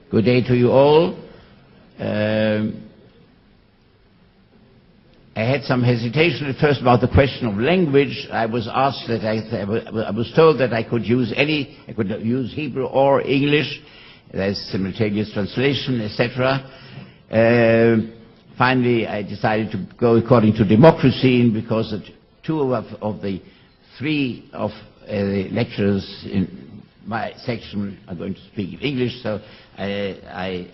Good day to you all. I had some hesitation at first about the question of language. I was asked that I was told that I could use Hebrew or English. There's simultaneous translation, etc. Finally, I decided to go according to democracy, because two of the three of the lecturers in my section are going to speak in English, so I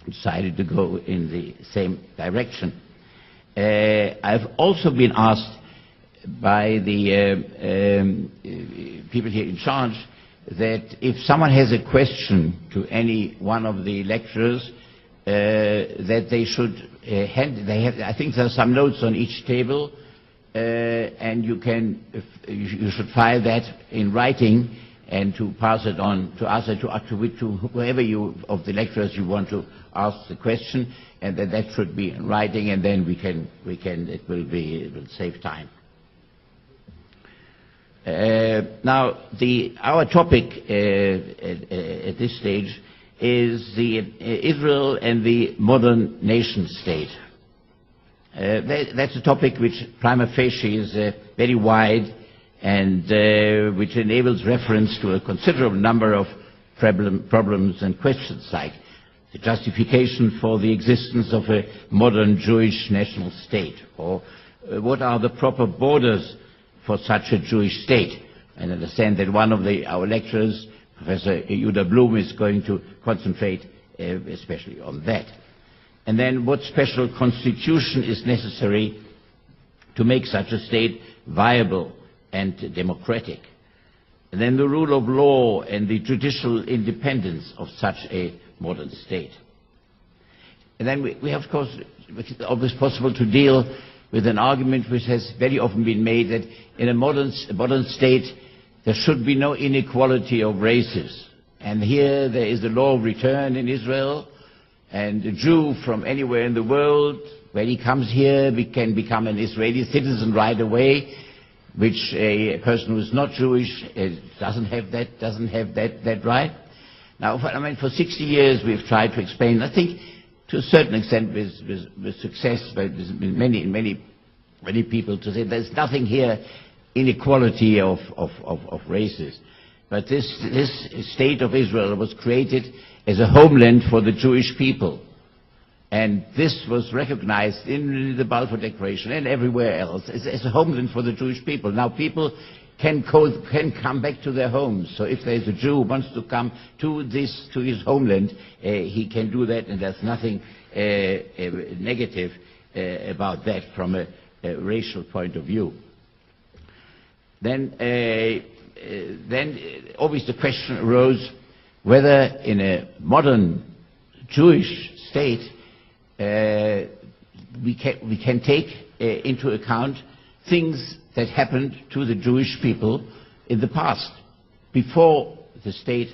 decided to go in the same direction. I've also been asked by the people here in charge that if someone has a question to any one of the lecturers, that they should I think there are some notes on each table, and you should file that in writing and to pass it on to us, to whoever of the lecturers you want to ask the question, and that should be in writing, and then it will save time. Now, our topic at this stage is Israel and the modern nation state. That's a topic which prima facie is very wide, and which enables reference to a considerable number of problems and questions, like the justification for the existence of a modern Jewish national state, or what are the proper borders for such a Jewish state. And I understand that one of our lecturers, Professor Judah Blum, is going to concentrate especially on that. And then what special constitution is necessary to make such a state viable and democratic. And then the rule of law and the judicial independence of such a modern state. And then we have, of course, it's always possible to deal with an argument which has very often been made, that in a modern state there should be no inequality of races. And here there is the law of return in Israel, and a Jew from anywhere in the world, when he comes here, can become an Israeli citizen right away, which a person who is not Jewish doesn't have that right. Now, for 60 years we've tried to explain, I think to a certain extent with success, but with many people, to say there's nothing here inequality of races. But this state of Israel was created as a homeland for the Jewish people. And this was recognized in the Balfour Declaration and everywhere else as a homeland for the Jewish people. Now people can come back to their homes. So if there's a Jew who wants to come to his homeland, he can do that, and there's nothing negative about that from a racial point of view. Then always the question arose whether in a modern Jewish state we can take into account things that happened to the Jewish people in the past, before the state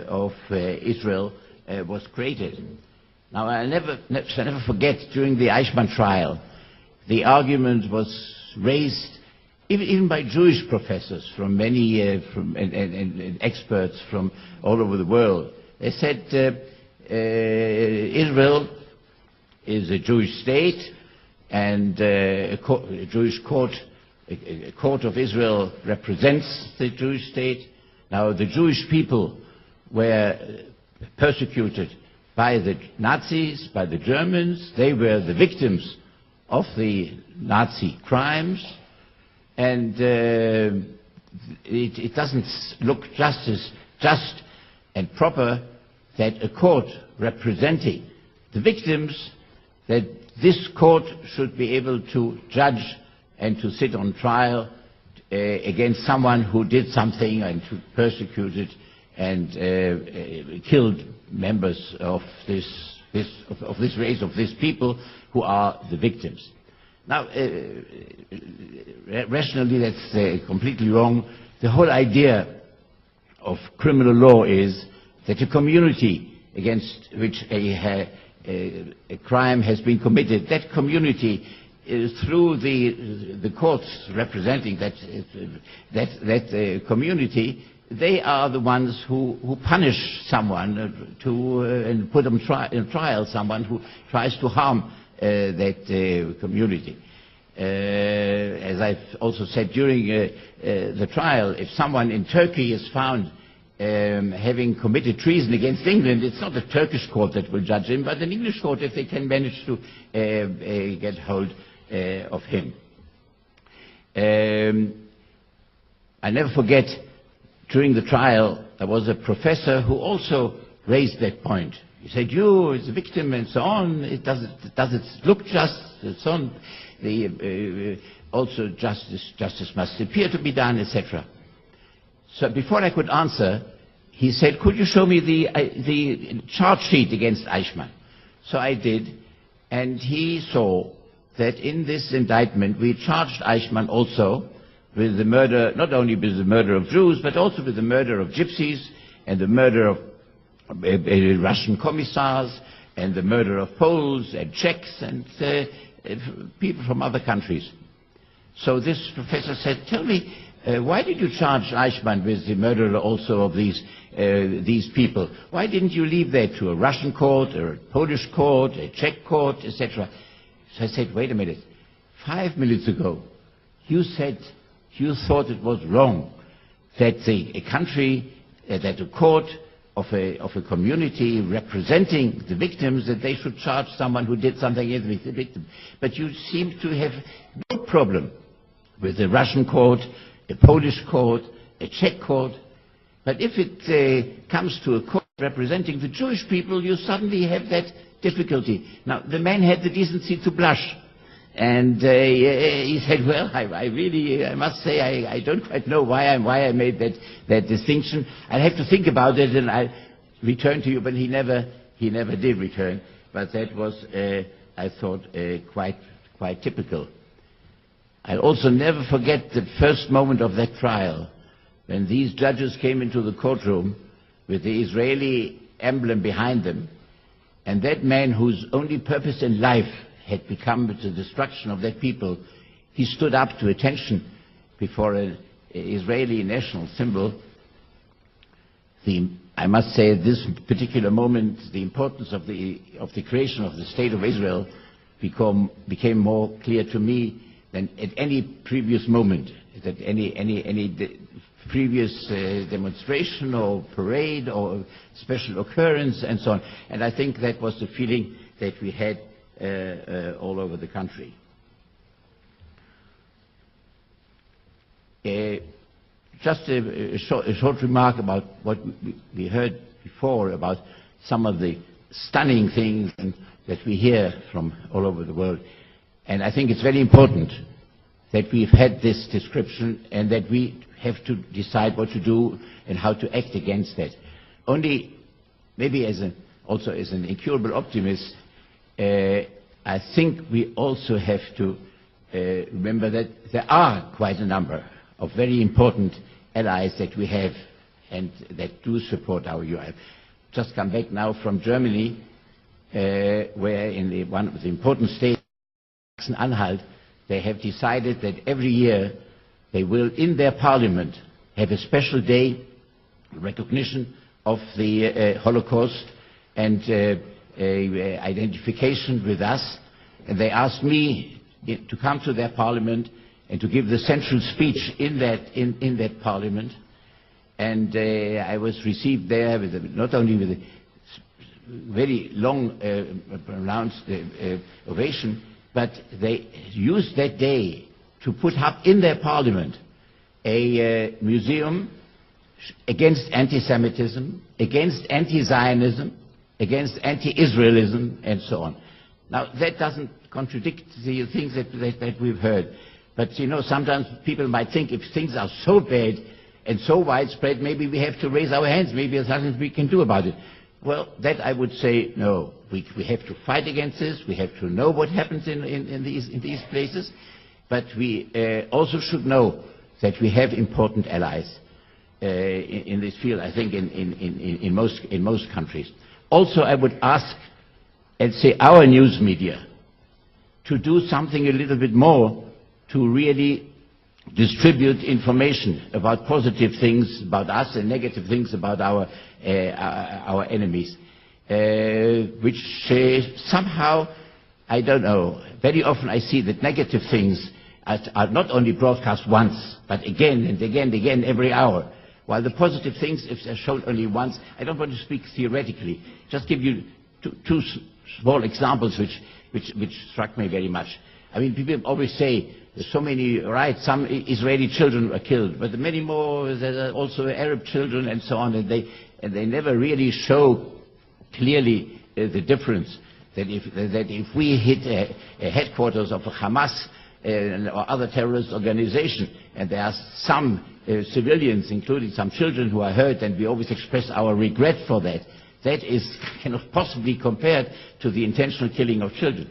of Israel was created. Now, I'll never forget, during the Eichmann trial, the argument was raised even by Jewish professors from many and experts from all over the world. They said Israel is a Jewish state, and a Jewish court, a court of Israel, represents the Jewish state. Now, the Jewish people were persecuted by the Nazis, by the Germans. They were the victims of the Nazi crimes, and it doesn't look just and proper that a court representing the victims, that this court should be able to judge and to sit on trial against someone who did something and who persecuted and killed members of this race, of these people who are the victims. Now, rationally, that's completely wrong. The whole idea of criminal law is that a community against which a crime has been committed, that community, through the courts representing that community, they are the ones who punish someone and put on trial someone who tries to harm that community. As I've also said during the trial, if someone in Turkey is found having committed treason against England, it's not a Turkish court that will judge him, but an English court if they can manage to get hold of him. I never forget, during the trial, there was a professor who also raised that point. He said, you as a victim and so on, does it look just, and so on. Also justice must appear to be done, etc. So before I could answer, he said, could you show me the charge sheet against Eichmann? So I did, and he saw that in this indictment we charged Eichmann also with the murder, not only with the murder of Jews, but also with the murder of gypsies and the murder of Russian commissars and the murder of Poles and Czechs and people from other countries. So this professor said, tell me, why did you charge Eichmann with the murder also of these people? Why didn't you leave that to a Russian court or a Polish court, a Czech court, etc.? So I said, wait a minute, 5 minutes ago you said you thought it was wrong that a country, that a court of a community representing the victims, that they should charge someone who did something against the victim. But you seem to have no problem with a Russian court, a Polish court, a Czech court. But if it comes to a court representing the Jewish people, you suddenly have that difficulty. Now, the man had the decency to blush. And he said, well, I must say, I don't quite know why I made that distinction. I'll have to think about it and I'll return to you. But he never did return. But that was, I thought, quite typical. I'll also never forget the first moment of that trial, when these judges came into the courtroom with the Israeli emblem behind them, and that man whose only purpose in life had become the destruction of that people, he stood up to attention before an Israeli national symbol. I must say, at this particular moment, the importance of the creation of the State of Israel became more clear to me than at any previous moment, at any previous demonstration or parade or special occurrence and so on. And I think that was the feeling that we had all over the country. Just a short remark about what we heard before about some of the stunning things that we hear from all over the world. And I think it's very important that we've had this description and that we have to decide what to do and how to act against that. Only, maybe also as an incurable optimist, I think we also have to remember that there are quite a number of very important allies that we have and that do support our UI. Just come back now from Germany, where in one of the important states, Sachsen-Anhalt, they have decided that every year they will, in their parliament, have a special day, recognition of the Holocaust and identification with us. And they asked me to come to their parliament and to give the central speech in that parliament. And I was received there with not only with a very long, pronounced ovation, but they used that day to put up in their parliament a museum against anti-Semitism, against anti-Zionism, against anti-Israelism, and so on. Now, that doesn't contradict the things that we've heard. But, you know, sometimes people might think if things are so bad and so widespread, maybe we have to raise our hands. Maybe there's nothing we can do about it. Well, that I would say, no. We have to fight against this. We have to know what happens in these places. But we also should know that we have important allies in this field, I think, in most countries. Also, I would ask and say our news media to do something a little bit more to really distribute information about positive things about us and negative things about our enemies, which somehow, I don't know, very often I see that negative things are not only broadcast once, but again and again and again every hour, while the positive things, if they're shown only once, I don't want to speak theoretically, just give you two small examples which struck me very much. I mean, people always say there's so many riots, some Israeli children were killed, but many more, there are also Arab children and so on, and they never really show clearly the difference that if we hit a headquarters of a Hamas or other terrorist organization, and there are some civilians, including some children, who are hurt, and we always express our regret for that, that is cannot possibly compared to the intentional killing of children.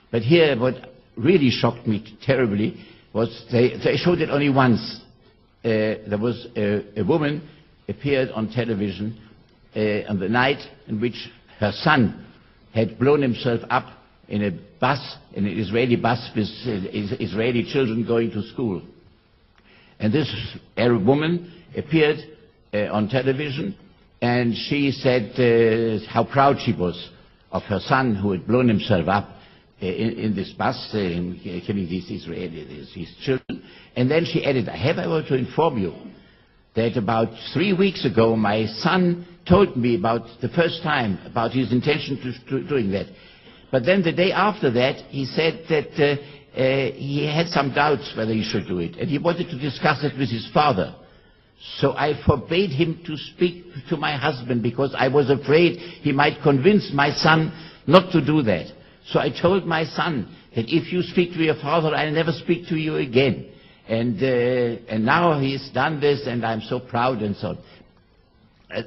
But here, what really shocked me terribly was they showed it only once. There was a woman appeared on television on the night in which her son had blown himself up in a bus, in an Israeli bus with Israeli children going to school. And this Arab woman appeared on television, and she said how proud she was of her son who had blown himself up in this bus, killing these children. And then she added, I have to inform you that about 3 weeks ago my son told me about the first time about his intention to doing that. But then the day after that he said that he had some doubts whether he should do it, and he wanted to discuss it with his father. So I forbade him to speak to my husband because I was afraid he might convince my son not to do that. So I told my son that if you speak to your father, I'll never speak to you again. And now he's done this, and I'm so proud and so on.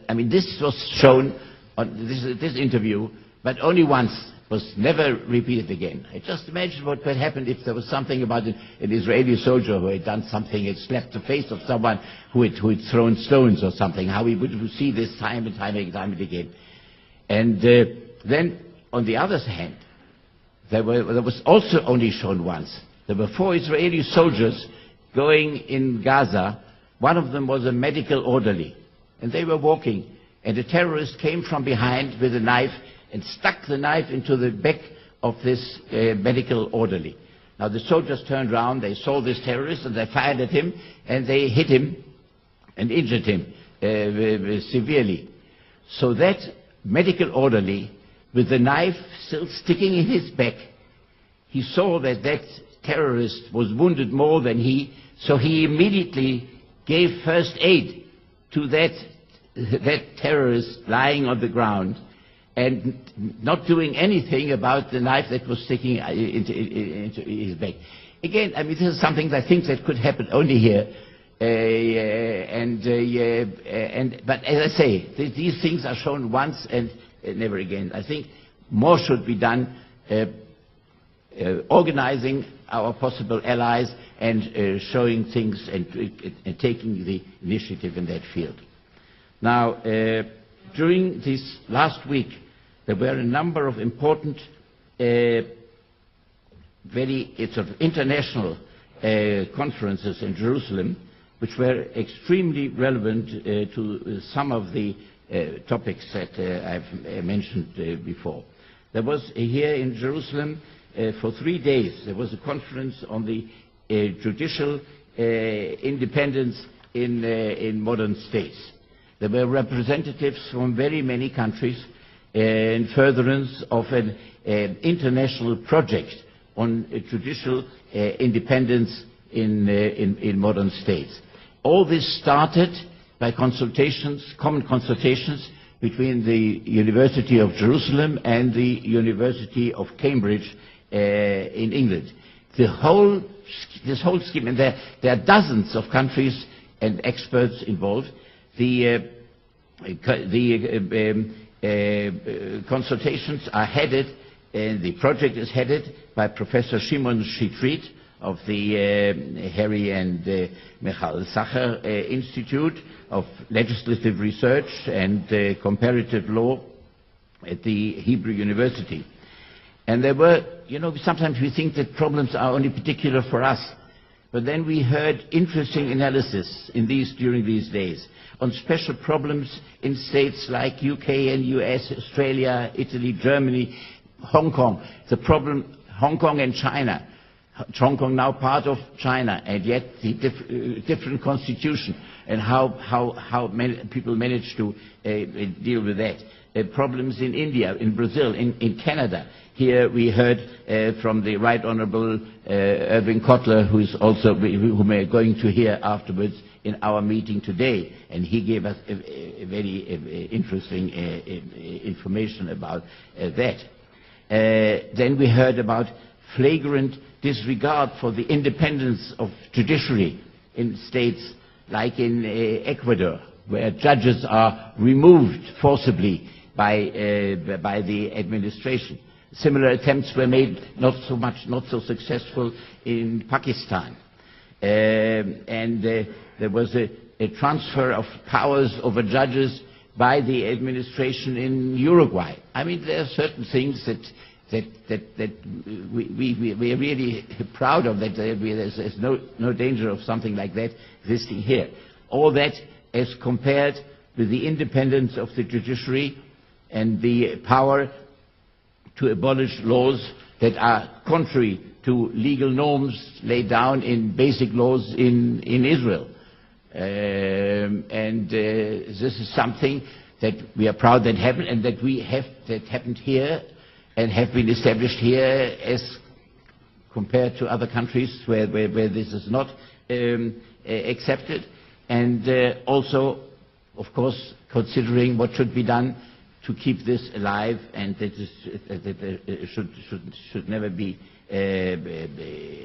I mean, this was shown on this interview, but only once, was never repeated again. I just imagine what would happen if there was something about an Israeli soldier who had done something, had slapped the face of someone who had thrown stones or something, how we would see this time and time and again. And then, on the other hand, there was also only shown once. There were 4 Israeli soldiers going in Gaza. One of them was a medical orderly, and they were walking, and a terrorist came from behind with a knife and stuck the knife into the back of this medical orderly. Now the soldiers turned around, they saw this terrorist, and they fired at him, and they hit him and injured him severely. So that medical orderly, with the knife still sticking in his back, he saw that that terrorist was wounded more than he, so he immediately gave first aid to that terrorist lying on the ground, and not doing anything about the knife that was sticking into his back. Again, I mean, this is something I think that could happen only here. But as I say, these things are shown once and never again. I think more should be done organizing our possible allies and showing things and taking the initiative in that field. Now, during this last week, there were a number of important, very sort of international conferences in Jerusalem, which were extremely relevant to some of the topics that I've mentioned before. There was here in Jerusalem for 3 days, there was a conference on the judicial independence in modern states. There were representatives from very many countries in furtherance of an international project on judicial independence in modern states. All this started by consultations, common consultations between the University of Jerusalem and the University of Cambridge in England. This whole scheme, and there are dozens of countries and experts involved. The consultations are headed, and the project is headed by Professor Shimon Shitrit of the Harry and Michal Sacher Institute of Legislative Research and Comparative Law at the Hebrew University. And there were, you know, sometimes we think that problems are only particular for us, But then we heard interesting analysis during these days on special problems in states like UK and US, Australia, Italy, Germany, Hong Kong. The problem, Hong Kong and China. Hong Kong now part of China, and yet the different constitution, and how many people manage to deal with that. Problems in India, in Brazil, in Canada. Here we heard from the Right Honourable Irving Kotler, whom we are going to hear afterwards in our meeting today, and he gave us a very interesting information about that. Then we heard about flagrant disregard for the independence of judiciary in states like in Ecuador, where judges are removed forcibly by the administration. Similar attempts were made, not so successful in Pakistan. And there was a transfer of powers over judges by the administration in Uruguay. I mean, there are certain things that we are really proud of, that there's no danger of something like that existing here. All that as compared with the independence of the judiciary and the power to abolish laws that are contrary to legal norms laid down in basic laws in Israel. This is something that we are proud that happened, and that happened here and have been established here as compared to other countries where this is not accepted. And also, of course, considering what should be done to keep this alive, and that it should never be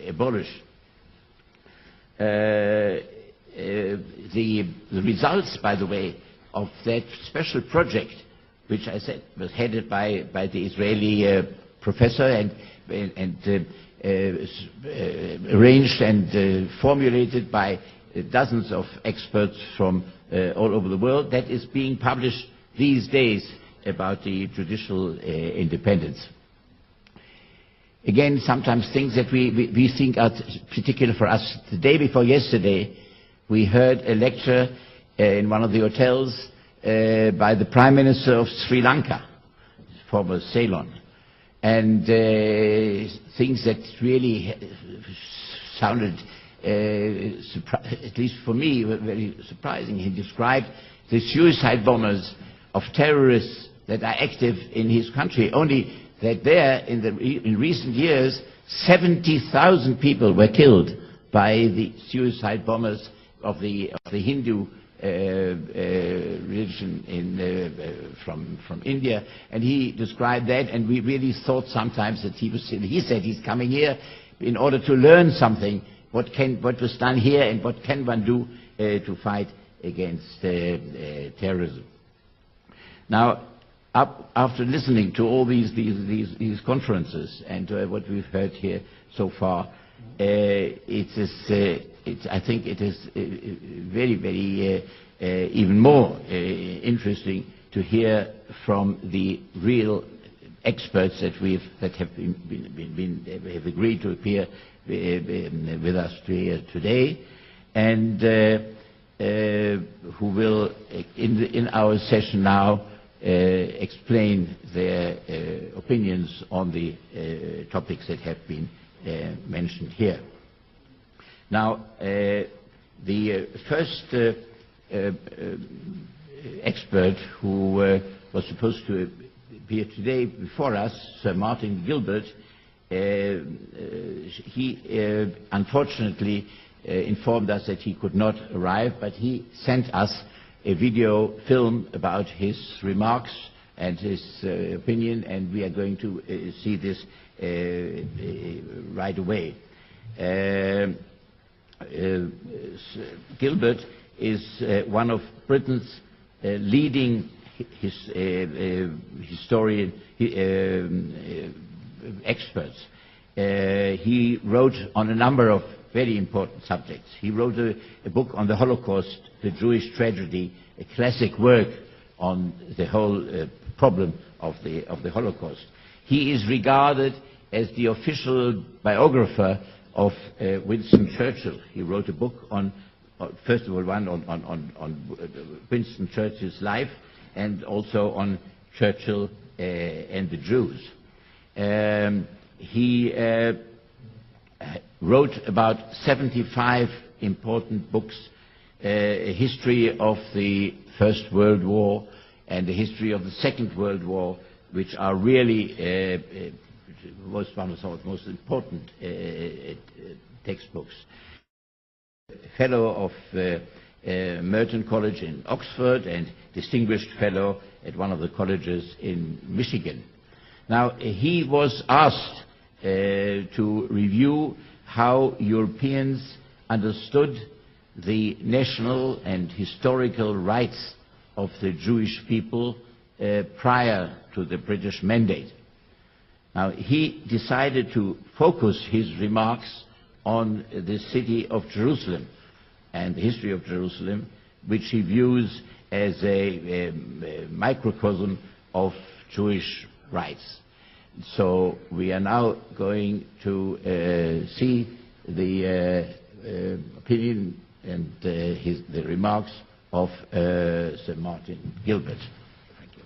abolished. The results, by the way, of that special project, which I said was headed by the Israeli professor and arranged and formulated by dozens of experts from all over the world, that is being published these days about the judicial independence. Again, sometimes things that we think are particular for us. The day before yesterday, we heard a lecture in one of the hotels by the Prime Minister of Sri Lanka, former Ceylon, and things that really sounded, at least for me, very surprising. He described the suicide bombers of terrorists that are active in his country. Only that there, in recent years, 70,000 people were killed by the suicide bombers of the Hindu religion from India, and he described that, and we really thought sometimes that he said he's coming here in order to learn something, what was done here and what can one do to fight against terrorism. Now, after listening to all these conferences and what we've heard here so far, I think it is very, very even more interesting to hear from the real experts that have agreed to appear with us here today, and who will in our session now explain their opinions on the topics that have been mentioned here. Now, the first expert who was supposed to appear today before us, Sir Martin Gilbert, he unfortunately informed us that he could not arrive, but he sent us a video film about his remarks and his opinion, and we are going to see this right away. Gilbert is one of Britain's leading historian experts. He wrote on a number of very important subjects. He wrote a book on the Holocaust, the Jewish tragedy, a classic work on the whole problem of the Holocaust. He is regarded as the official biographer of Winston Churchill. He wrote a book on, first of all, one on Winston Churchill's life, and also on Churchill and the Jews. He wrote about 75 important books, a history of the First World War and the history of the Second World War, which are really was one of the most important textbooks. Fellow of Merton College in Oxford and distinguished fellow at one of the colleges in Michigan. Now, he was asked to review how Europeans understood the national and historical rights of the Jewish people prior to the British mandate. Now, he decided to focus his remarks on the city of Jerusalem and the history of Jerusalem, which he views as a microcosm of Jewish rights. So we are now going to see the opinion and the remarks of Sir Martin Gilbert. Thank you.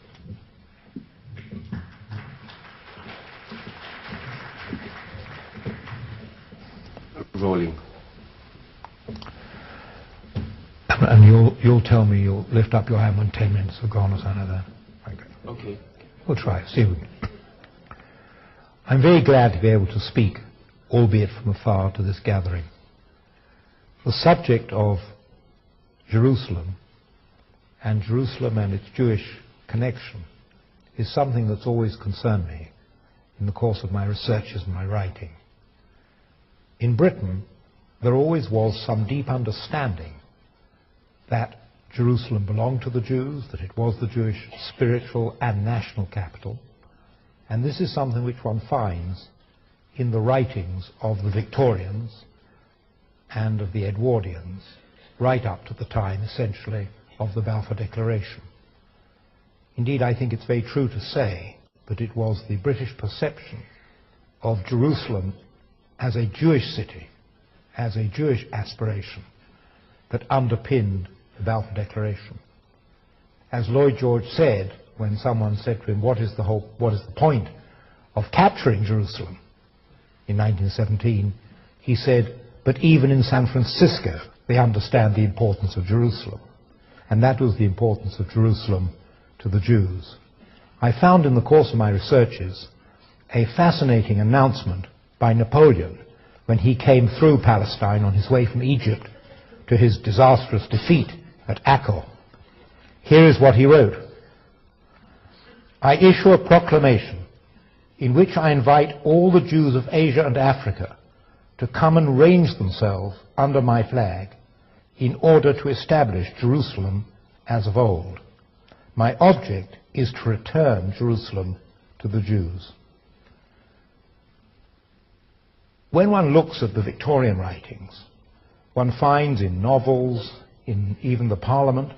Rolling. And you'll tell me, you'll lift up your hand when 10 minutes have gone or something like that. Okay. We'll try. See. I'm very glad to be able to speak, albeit from afar, to this gathering. The subject of Jerusalem and its Jewish connection is something that's always concerned me in the course of my researches and my writing. In Britain, there always was some deep understanding that Jerusalem belonged to the Jews, that it was the Jewish spiritual and national capital, and this is something which one finds in the writings of the Victorians and of the Edwardians, right up to the time, essentially, of the Balfour Declaration. Indeed, I think it's very true to say that it was the British perception of Jerusalem as a Jewish city, as a Jewish aspiration, that underpinned the Balfour Declaration. As Lloyd George said, when someone said to him, what is the point of capturing Jerusalem in 1917, he said, but even in San Francisco they understand the importance of Jerusalem. And that was the importance of Jerusalem to the Jews. I found in the course of my researches a fascinating announcement by Napoleon when he came through Palestine on his way from Egypt to his disastrous defeat at Acre. Here is what he wrote. I issue a proclamation in which I invite all the Jews of Asia and Africa to come and range themselves under my flag in order to establish Jerusalem as of old. My object is to return Jerusalem to the Jews. When one looks at the Victorian writings, one finds in novels, in even the Parliament,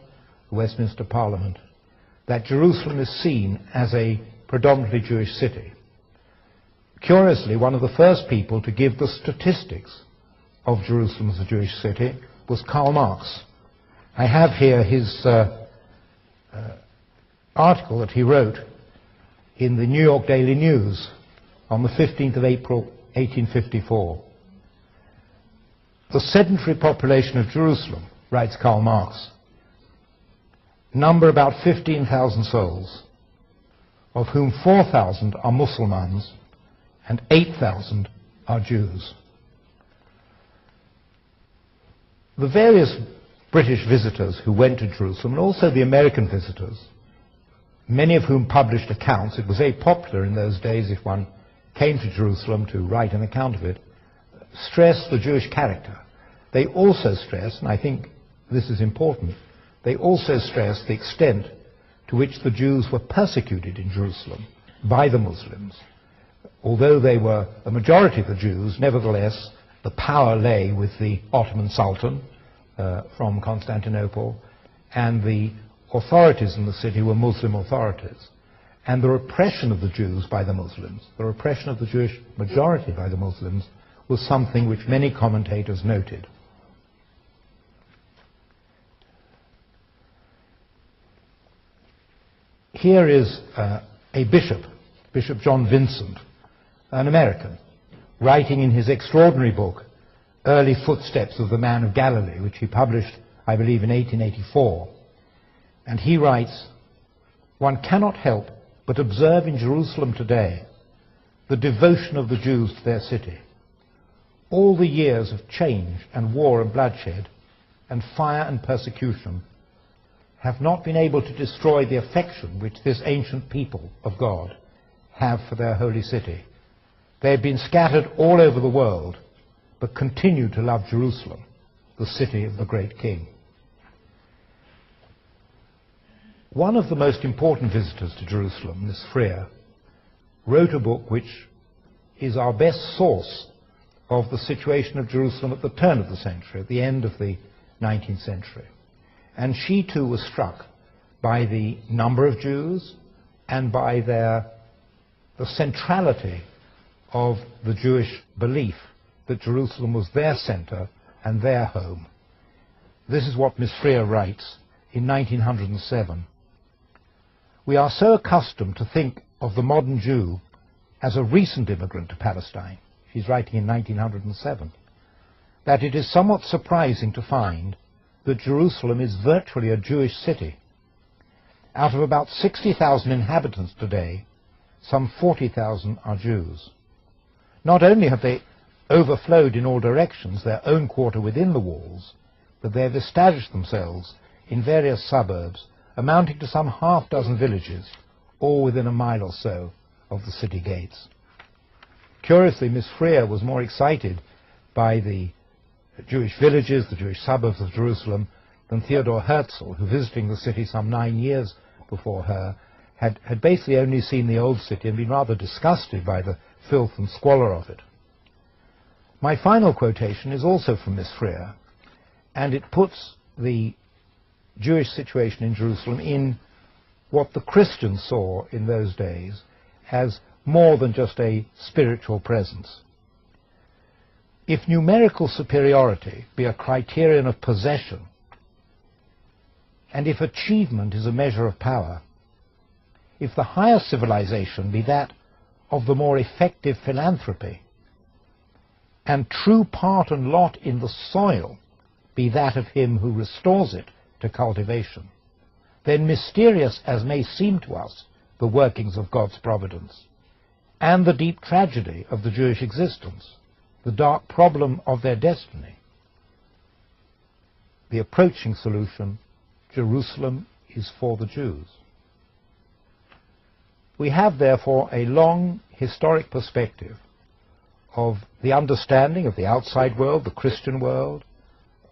the Westminster Parliament, that Jerusalem is seen as a predominantly Jewish city. Curiously, one of the first people to give the statistics of Jerusalem as a Jewish city was Karl Marx. I have here his article that he wrote in the New York Daily News on the 15th of April, 1854. The sedentary population of Jerusalem, writes Karl Marx, number about 15,000 souls, of whom 4,000 are Mussulmans and 8,000 are Jews. The various British visitors who went to Jerusalem, and also the American visitors, many of whom published accounts, it was very popular in those days if one came to Jerusalem to write an account of it, stressed the Jewish character. They also stressed, and I think this is important, they also stressed the extent to which the Jews were persecuted in Jerusalem by the Muslims. Although they were a majority of the Jews, nevertheless, the power lay with the Ottoman Sultan from Constantinople, and the authorities in the city were Muslim authorities. And the repression of the Jews by the Muslims, the repression of the Jewish majority by the Muslims, was something which many commentators noted. Here is a bishop, Bishop John Vincent, an American, writing in his extraordinary book, Early Footsteps of the Man of Galilee, which he published, I believe, in 1884. And he writes, "One cannot help but observe in Jerusalem today the devotion of the Jews to their city. All the years of change and war and bloodshed and fire and persecution have not been able to destroy the affection which this ancient people of God have for their holy city. They have been scattered all over the world, but continue to love Jerusalem, the city of the great King." One of the most important visitors to Jerusalem, Miss Freer, wrote a book which is our best source of the situation of Jerusalem at the turn of the century, at the end of the 19th century. And she too was struck by the number of Jews and by the centrality of the Jewish belief that Jerusalem was their center and their home. This is what Miss Freer writes in 1907. "We are so accustomed to think of the modern Jew as a recent immigrant to Palestine," she's writing in 1907, "that it is somewhat surprising to find that Jerusalem is virtually a Jewish city. Out of about 60,000 inhabitants today, some 40,000 are Jews. Not only have they overflowed in all directions their own quarter within the walls, but they have established themselves in various suburbs amounting to some half-dozen villages, all within a mile or so of the city gates." Curiously, Miss Freer was more excited by the Jewish villages, the Jewish suburbs of Jerusalem, than Theodor Herzl, who, visiting the city some 9 years before her, had basically only seen the old city and been rather disgusted by the filth and squalor of it. My final quotation is also from Miss Freer, and it puts the Jewish situation in Jerusalem in what the Christians saw in those days as more than just a spiritual presence. "If numerical superiority be a criterion of possession, and if achievement is a measure of power, if the higher civilization be that of the more effective philanthropy, and true part and lot in the soil be that of him who restores it to cultivation, then mysterious as may seem to us the workings of God's providence, and the deep tragedy of the Jewish existence, the dark problem of their destiny, the approaching solution, Jerusalem is for the Jews." We have therefore a long historic perspective of the understanding of the outside world, the Christian world,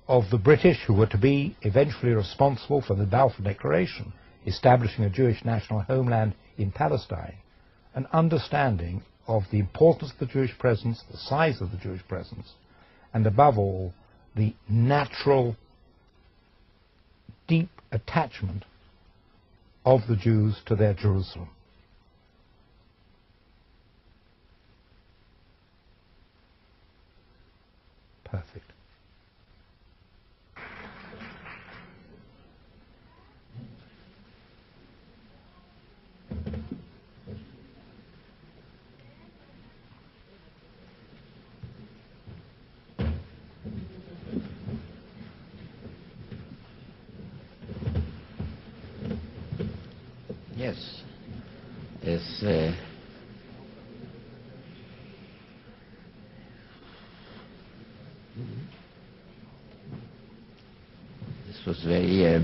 of the British, who were to be eventually responsible for the Balfour Declaration, establishing a Jewish national homeland in Palestine, an understanding of the importance of the Jewish presence, the size of the Jewish presence, and above all, the natural, deep attachment of the Jews to their Jerusalem. Perfect. Yes. This was very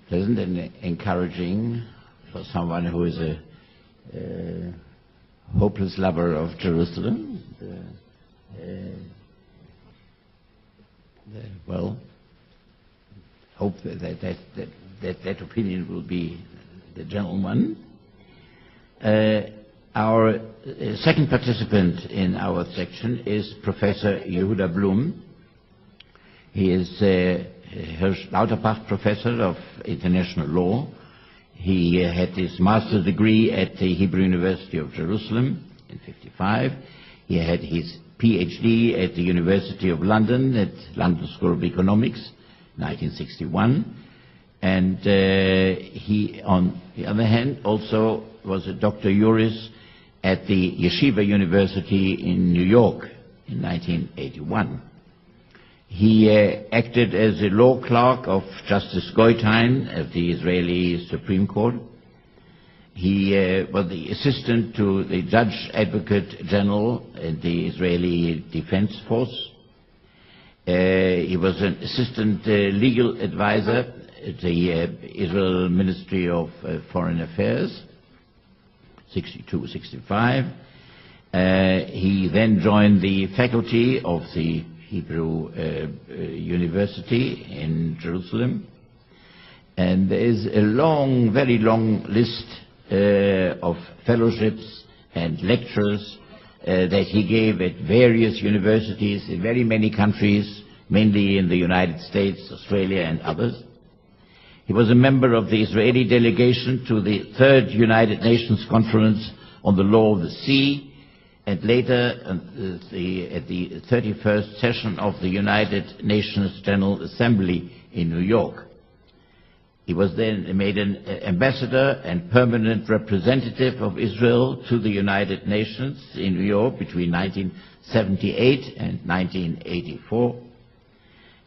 pleasant and encouraging for someone who is a hopeless lover of Jerusalem. Well, hope that opinion will be the general one. Our second participant in our section is Professor Yehuda Blum. He is Hirsch Lauterbach Professor of International Law. He had his master's degree at the Hebrew University of Jerusalem in 1955. He had his PhD at the University of London, at London School of Economics, 1961. And he, on the other hand, also was a Dr. Juris at the Yeshiva University in New York in 1981. He acted as a law clerk of Justice Goitein at the Israeli Supreme Court. He was the assistant to the Judge Advocate General in the Israeli Defense Force. He was an assistant legal advisor at the Israel Ministry of Foreign Affairs, 62-65. He then joined the faculty of the Hebrew University in Jerusalem. And there is a long, very long list of fellowships and lectures that he gave at various universities in very many countries, mainly in the United States, Australia, and others. He was a member of the Israeli delegation to the Third United Nations Conference on the Law of the Sea, and later at the 31st session of the United Nations General Assembly in New York. He was then made an ambassador and permanent representative of Israel to the United Nations in New York between 1978 and 1984.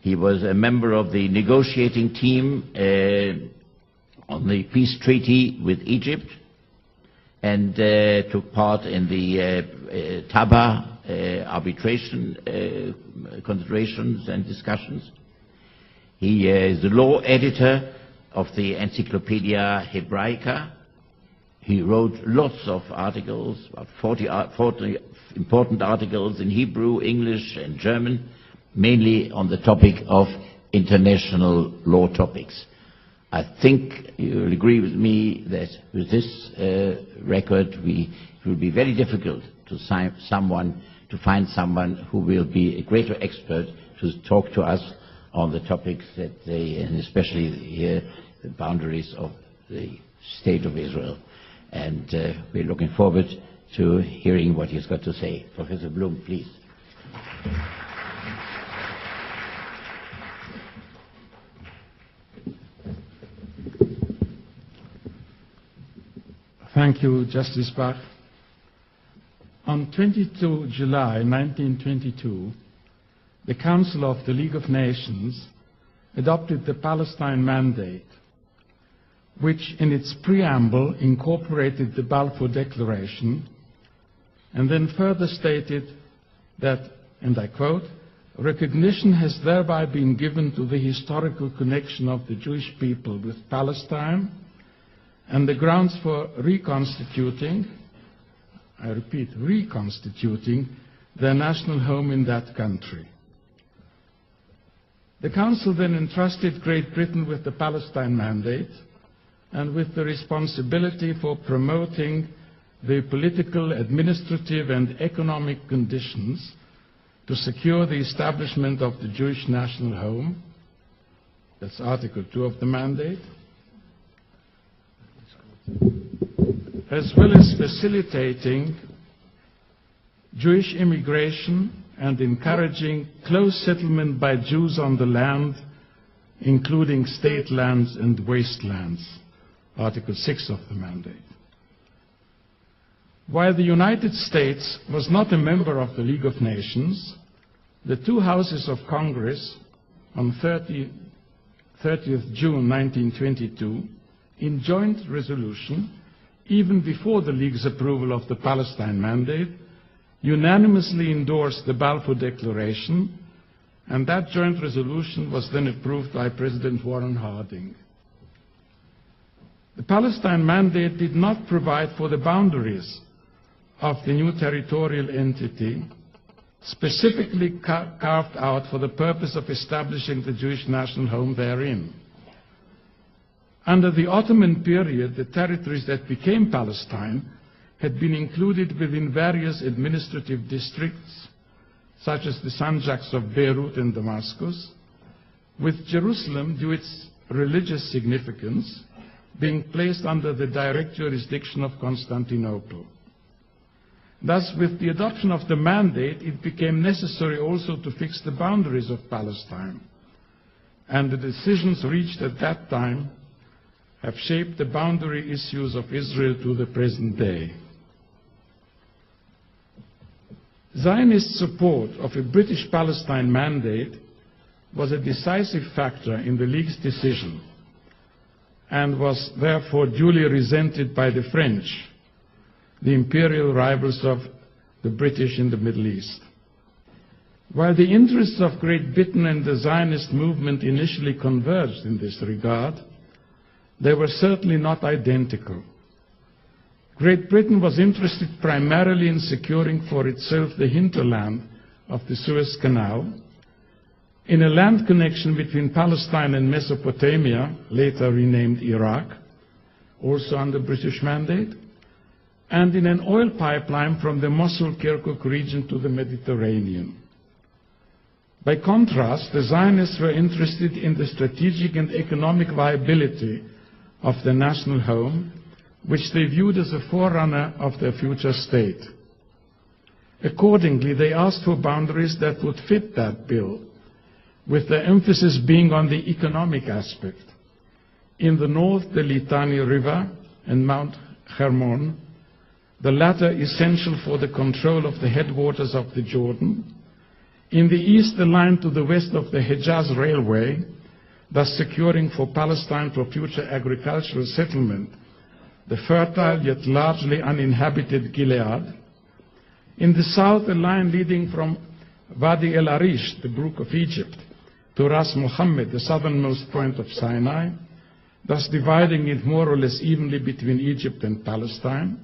He was a member of the negotiating team on the peace treaty with Egypt, and took part in the Taba arbitration considerations and discussions. He is the law editor of the Encyclopedia Hebraica. He wrote lots of articles, about 40 important articles in Hebrew, English, and German, mainly on the topic of international law topics. I think you will agree with me that with this record, it will be very difficult to find someone who will be a greater expert to talk to us on the topics that and especially here, the boundaries of the State of Israel. And we're looking forward to hearing what he's got to say. Professor Blum, please. Thank you, Justice Bach. On 22 July 1922, the Council of the League of Nations adopted the Palestine Mandate, which in its preamble incorporated the Balfour Declaration, and then further stated that, and I quote, "Recognition has thereby been given to the historical connection of the Jewish people with Palestine and the grounds for reconstituting, I repeat, reconstituting their national home in that country." The Council then entrusted Great Britain with the Palestine Mandate and with the responsibility for promoting the political, administrative, and economic conditions to secure the establishment of the Jewish national home. That's Article 2 of the Mandate. As well as facilitating Jewish immigration and encouraging close settlement by Jews on the land, including state lands and wastelands, Article 6 of the Mandate. While the United States was not a member of the League of Nations, the two houses of Congress on 30th June 1922, in joint resolution, even before the League's approval of the Palestine Mandate, unanimously endorsed the Balfour Declaration, and that joint resolution was then approved by President Warren Harding. The Palestine Mandate did not provide for the boundaries of the new territorial entity, specifically carved out for the purpose of establishing the Jewish national home therein. Under the Ottoman period, the territories that became Palestine had been included within various administrative districts, such as the Sanjaks of Beirut and Damascus, with Jerusalem, due to its religious significance, being placed under the direct jurisdiction of Constantinople. Thus, with the adoption of the mandate, it became necessary also to fix the boundaries of Palestine. And the decisions reached at that time have shaped the boundary issues of Israel to the present day. Zionist support of a British Palestine mandate was a decisive factor in the League's decision and was therefore duly resented by the French, the imperial rivals of the British in the Middle East. While the interests of Great Britain and the Zionist movement initially converged in this regard, they were certainly not identical. Great Britain was interested primarily in securing for itself the hinterland of the Suez Canal, in a land connection between Palestine and Mesopotamia, later renamed Iraq, also under British mandate, and in an oil pipeline from the Mosul-Kirkuk region to the Mediterranean. By contrast, the Zionists were interested in the strategic and economic viability of the national home, which they viewed as a forerunner of their future state. Accordingly, they asked for boundaries that would fit that bill, with the emphasis being on the economic aspect. In the north, the Litani River and Mount Hermon, the latter essential for the control of the headwaters of the Jordan. In the east, the line to the west of the Hejaz Railway, thus securing for Palestine for future agricultural settlement the fertile yet largely uninhabited Gilead. In the south, a line leading from Wadi El Arish, the Brook of Egypt, to Ras Mohammed, the southernmost point of Sinai, thus dividing it more or less evenly between Egypt and Palestine,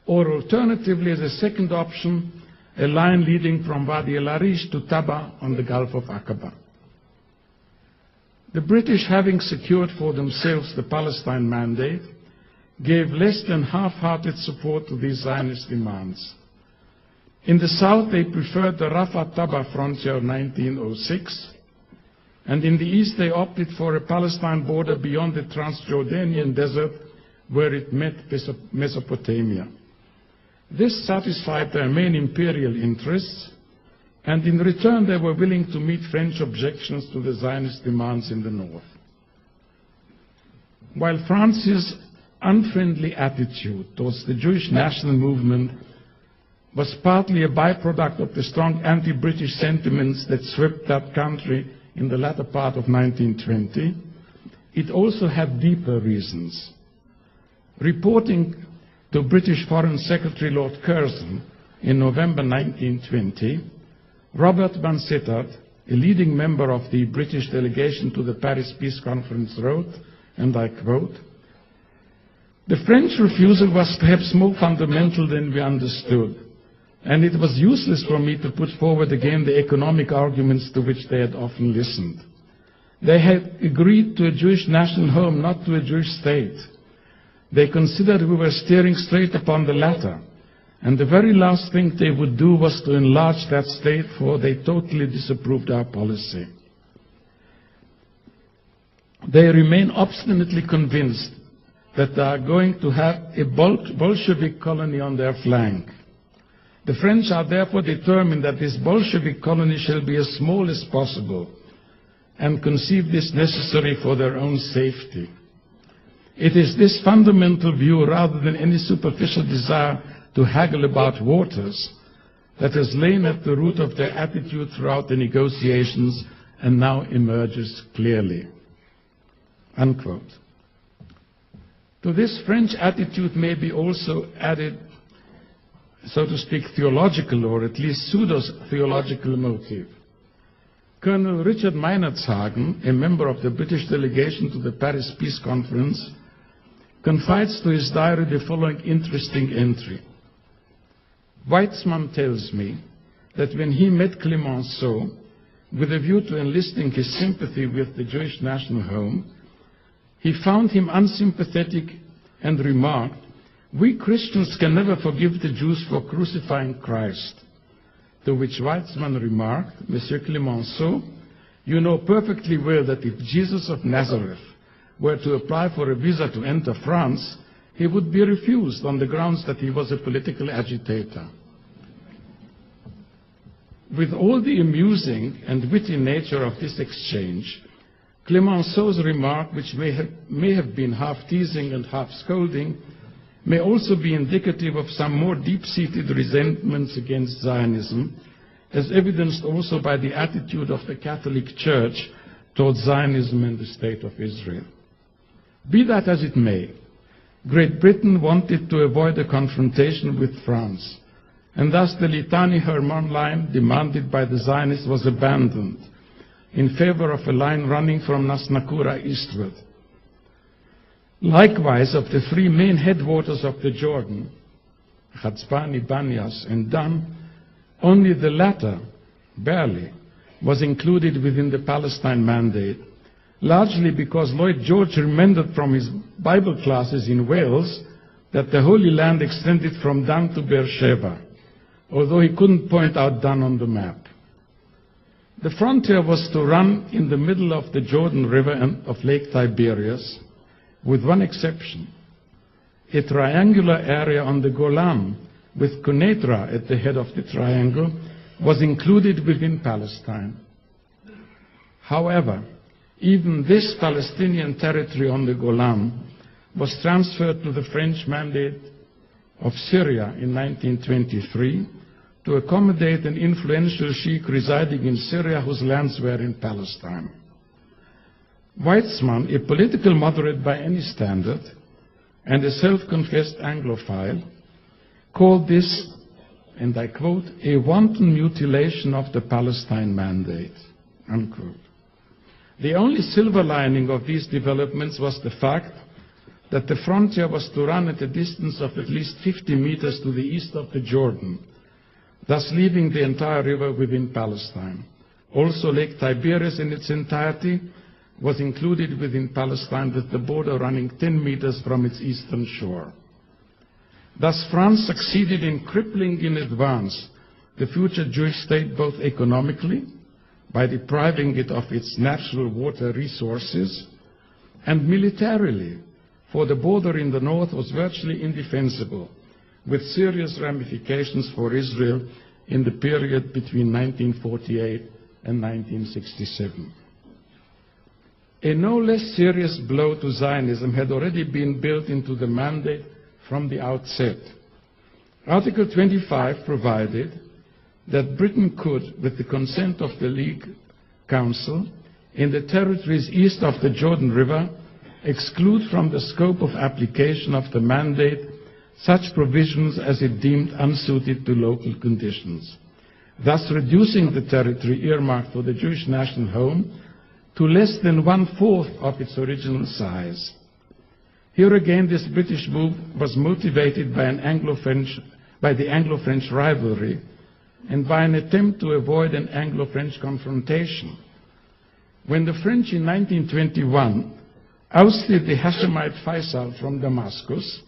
or alternatively, as a second option, a line leading from Wadi El Arish to Taba on the Gulf of Aqaba. The British, having secured for themselves the Palestine mandate, gave less than half-hearted support to these Zionist demands. In the south, they preferred the Rafah-Taba frontier of 1906, and in the east, they opted for a Palestine border beyond the Transjordanian desert, where it met Mesopotamia. This satisfied their main imperial interests, and in return they were willing to meet French objections to the Zionist demands in the north. While France's unfriendly attitude towards the Jewish national movement was partly a byproduct of the strong anti-British sentiments that swept that country in the latter part of 1920, it also had deeper reasons. Reporting to British Foreign Secretary Lord Curzon in November 1920, Robert Van Sittard, a leading member of the British delegation to the Paris Peace Conference, wrote, and I quote, "The French refusal was perhaps more fundamental than we understood, and it was useless for me to put forward again the economic arguments to which they had often listened. They had agreed to a Jewish national home, not to a Jewish state. They considered we were steering straight upon the latter, and the very last thing they would do was to enlarge that state, for they totally disapproved our policy. They remain obstinately convinced that they are going to have a Bolshevik colony on their flank. The French are therefore determined that this Bolshevik colony shall be as small as possible, and conceive this necessary for their own safety. It is this fundamental view, rather than any superficial desire to haggle about waters, that has lain at the root of their attitude throughout the negotiations and now emerges clearly." Unquote. To this French attitude may be also added, so to speak, theological or at least pseudo-theological motive. Colonel Richard Meinertzhagen, a member of the British delegation to the Paris Peace Conference, confides to his diary the following interesting entry. "Weizmann tells me that when he met Clemenceau, with a view to enlisting his sympathy with the Jewish national home, he found him unsympathetic and remarked, 'We Christians can never forgive the Jews for crucifying Christ.' To which Weizmann remarked, 'Monsieur Clemenceau, you know perfectly well that if Jesus of Nazareth were to apply for a visa to enter France, he would be refused on the grounds that he was a political agitator. With all the amusing and witty nature of this exchange, Clemenceau's remark, which may have been half teasing and half scolding, may also be indicative of some more deep-seated resentments against Zionism, as evidenced also by the attitude of the Catholic Church towards Zionism and the State of Israel. Be that as it may, Great Britain wanted to avoid a confrontation with France, and thus the Litani-Hermon line demanded by the Zionists was abandoned in favor of a line running from Nasnakura eastward. Likewise, of the three main headwaters of the Jordan, Chatzbani, Banyas, and Dan, only the latter, barely, was included within the Palestine Mandate, largely because Lloyd George remembered from his Bible classes in Wales that the Holy Land extended from Dan to Beersheba, although he couldn't point out Dan on the map. The frontier was to run in the middle of the Jordan River and of Lake Tiberias, with one exception. A triangular area on the Golan, with Quneitra at the head of the triangle, was included within Palestine. However, even this Palestinian territory on the Golan was transferred to the French Mandate of Syria in 1923 to accommodate an influential sheikh residing in Syria whose lands were in Palestine. Weizmann, a political moderate by any standard and a self-confessed Anglophile, called this, and I quote, a wanton mutilation of the Palestine Mandate, unquote. The only silver lining of these developments was the fact that the frontier was to run at a distance of at least 50 meters to the east of the Jordan, thus leaving the entire river within Palestine. Also, Lake Tiberias in its entirety was included within Palestine, with the border running 10 meters from its eastern shore. Thus, France succeeded in crippling in advance the future Jewish state both economically, by depriving it of its natural water resources, and militarily, for the border in the north was virtually indefensible, with serious ramifications for Israel in the period between 1948 and 1967. A no less serious blow to Zionism had already been built into the mandate from the outset. Article 25 provided that Britain could, with the consent of the League Council, in the territories east of the Jordan River, exclude from the scope of application of the mandate such provisions as it deemed unsuited to local conditions, thus reducing the territory earmarked for the Jewish national home to less than 1/4 of its original size. Here again, this British move was motivated by the Anglo-French rivalry and by an attempt to avoid an Anglo-French confrontation. When the French in 1921 ousted the Hashemite Faisal from Damascus,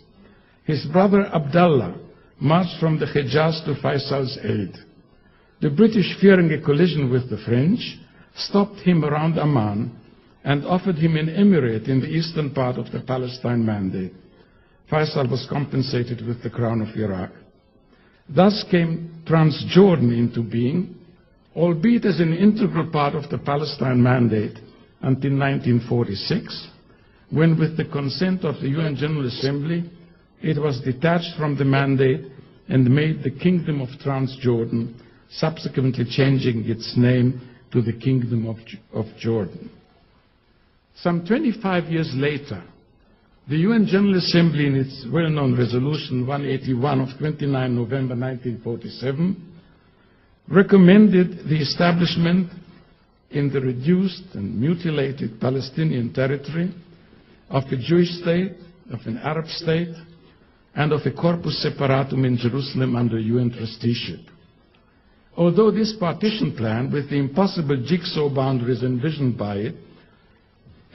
his brother Abdallah marched from the Hejaz to Faisal's aid. The British, fearing a collision with the French, stopped him around Amman and offered him an emirate in the eastern part of the Palestine Mandate. Faisal was compensated with the crown of Iraq. Thus came Transjordan into being, albeit as an integral part of the Palestine Mandate until 1946, when, with the consent of the UN General Assembly, it was detached from the mandate and made the Kingdom of Transjordan, subsequently changing its name to the Kingdom of Jordan. Some 25 years later, the UN General Assembly, in its well-known Resolution 181 of 29 November 1947, recommended the establishment in the reduced and mutilated Palestinian territory of a Jewish state, of an Arab state, and of a corpus separatum in Jerusalem under UN trusteeship. Although this partition plan, with the impossible jigsaw boundaries envisioned by it,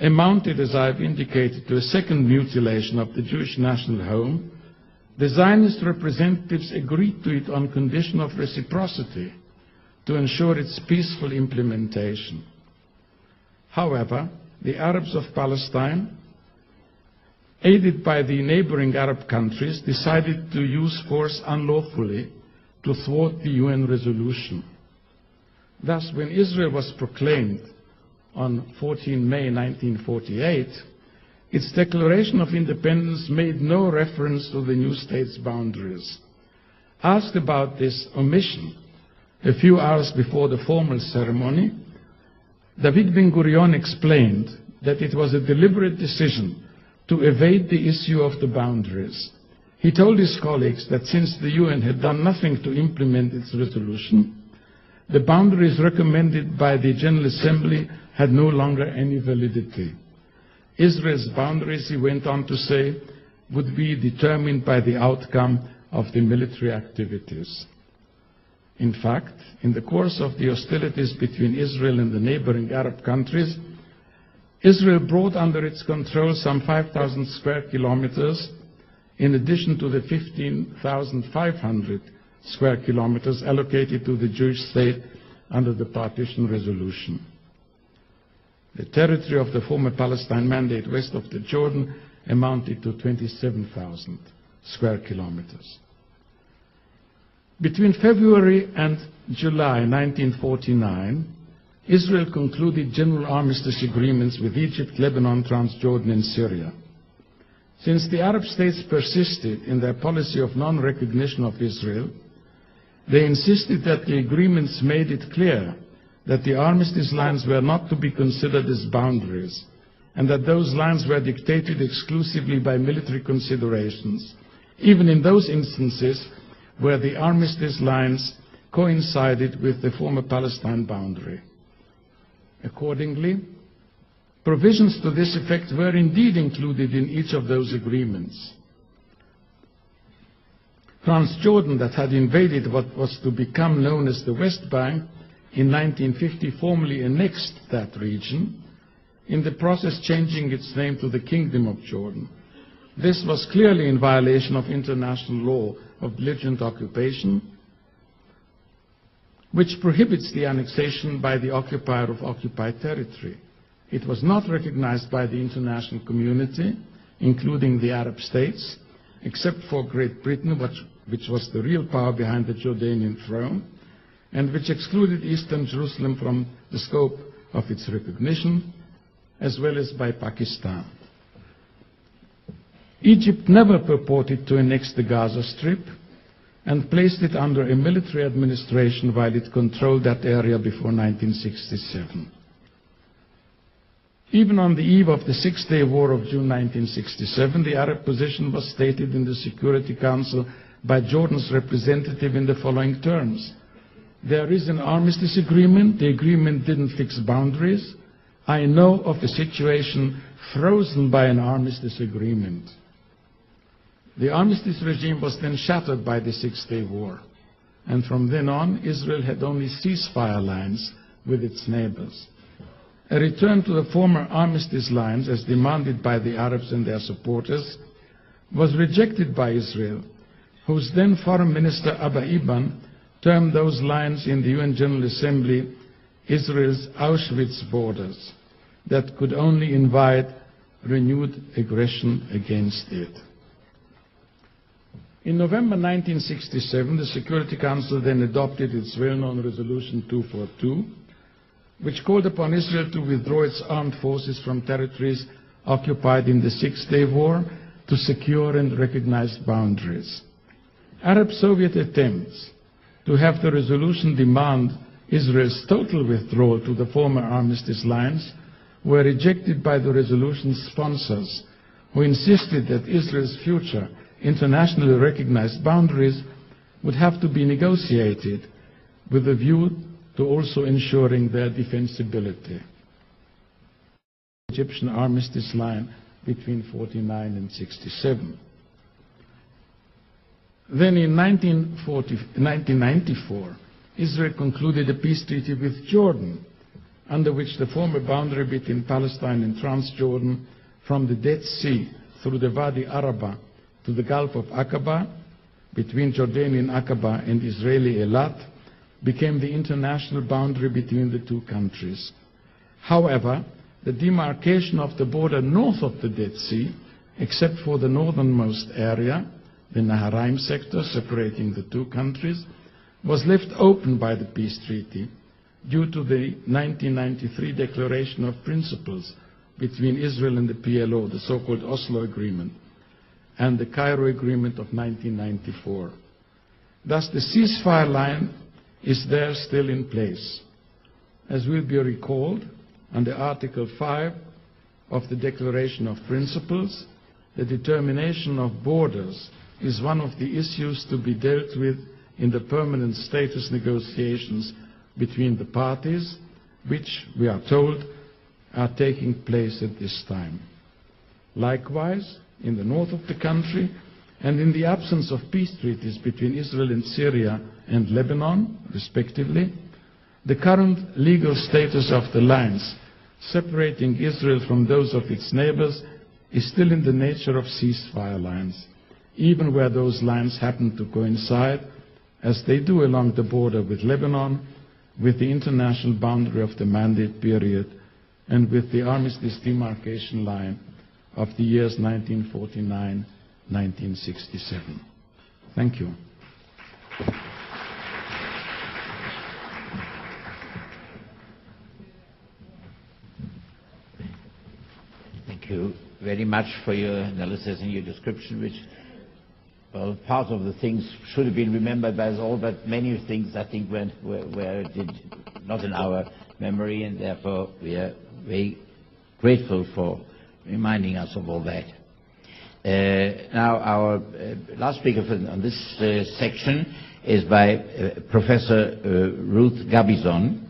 amounted, as I have indicated, to a second mutilation of the Jewish national home, the Zionist representatives agreed to it on condition of reciprocity to ensure its peaceful implementation. However, the Arabs of Palestine aided by the neighboring Arab countries, decided to use force unlawfully to thwart the UN resolution. Thus, when Israel was proclaimed on 14 May 1948, its declaration of independence made no reference to the new state's boundaries. Asked about this omission a few hours before the formal ceremony, David Ben-Gurion explained that it was a deliberate decision to evade the issue of the boundaries. He told his colleagues that since the UN had done nothing to implement its resolution, the boundaries recommended by the General Assembly had no longer any validity. Israel's boundaries, he went on to say, would be determined by the outcome of the military activities. In fact, in the course of the hostilities between Israel and the neighboring Arab countries, Israel brought under its control some 5,000 square kilometers, in addition to the 15,500 square kilometers allocated to the Jewish state under the partition resolution. The territory of the former Palestine Mandate west of the Jordan amounted to 27,000 square kilometers. Between February and July 1949, Israel concluded general armistice agreements with Egypt, Lebanon, Transjordan, and Syria. Since the Arab states persisted in their policy of non-recognition of Israel, they insisted that the agreements made it clear that the armistice lines were not to be considered as boundaries, and that those lines were dictated exclusively by military considerations, even in those instances where the armistice lines coincided with the former Palestine boundary. Accordingly, provisions to this effect were indeed included in each of those agreements. Transjordan, that had invaded what was to become known as the West Bank, in 1950 formally annexed that region, in the process changing its name to the Kingdom of Jordan. This was clearly in violation of international law of belligerent occupation, which prohibits the annexation by the occupier of occupied territory. It was not recognized by the international community, including the Arab states, except for Great Britain, which was the real power behind the Jordanian throne, and which excluded Eastern Jerusalem from the scope of its recognition, as well as by Pakistan. Egypt never purported to annex the Gaza Strip and placed it under a military administration while it controlled that area before 1967. Even on the eve of the Six-Day War of June 1967, the Arab position was stated in the Security Council by Jordan's representative in the following terms: there is an armistice agreement. The agreement didn't fix boundaries. I know of a situation frozen by an armistice agreement. The armistice regime was then shattered by the Six-Day War, and from then on, Israel had only ceasefire lines with its neighbors. A return to the former armistice lines, as demanded by the Arabs and their supporters, was rejected by Israel, whose then Foreign Minister Abba Eban termed those lines in the UN General Assembly Israel's Auschwitz borders that could only invite renewed aggression against it. In November 1967, the Security Council then adopted its well-known Resolution 242, which called upon Israel to withdraw its armed forces from territories occupied in the Six-Day War to secure and recognize boundaries. Arab-Soviet attempts to have the resolution demand Israel's total withdrawal to the former armistice lines were rejected by the resolution's sponsors, who insisted that Israel's future internationally recognized boundaries would have to be negotiated with a view to also ensuring their defensibility. The Egyptian armistice line between 49 and 67. Then in 1994, Israel concluded a peace treaty with Jordan, under which the former boundary between Palestine and Transjordan from the Dead Sea through the Wadi Araba to the Gulf of Aqaba, between Jordanian Aqaba and Israeli Eilat, became the international boundary between the two countries. However, the demarcation of the border north of the Dead Sea except for the northernmost area, the Naharaim sector separating the two countries, was left open by the peace treaty due to the 1993 Declaration of Principles between Israel and the PLO, the so-called Oslo Agreement, and the Cairo Agreement of 1994. Thus, the ceasefire line is there still in place. As will be recalled, under Article 5 of the Declaration of Principles, the determination of borders is one of the issues to be dealt with in the permanent status negotiations between the parties, which, we are told, are taking place at this time. Likewise, in the north of the country, and in the absence of peace treaties between Israel and Syria and Lebanon, respectively, the current legal status of the lines separating Israel from those of its neighbors is still in the nature of ceasefire lines, even where those lines happen to coincide, as they do along the border with Lebanon, with the international boundary of the mandate period, and with the armistice demarcation line of the years 1949-1967. Thank you. Thank you very much for your analysis and your description, which, well, part of the things should have been remembered by us all, but many things I think were not in our memory, and therefore we are very grateful for reminding us of all that. Now, our last speaker on this section is by Professor Ruth Gabizon.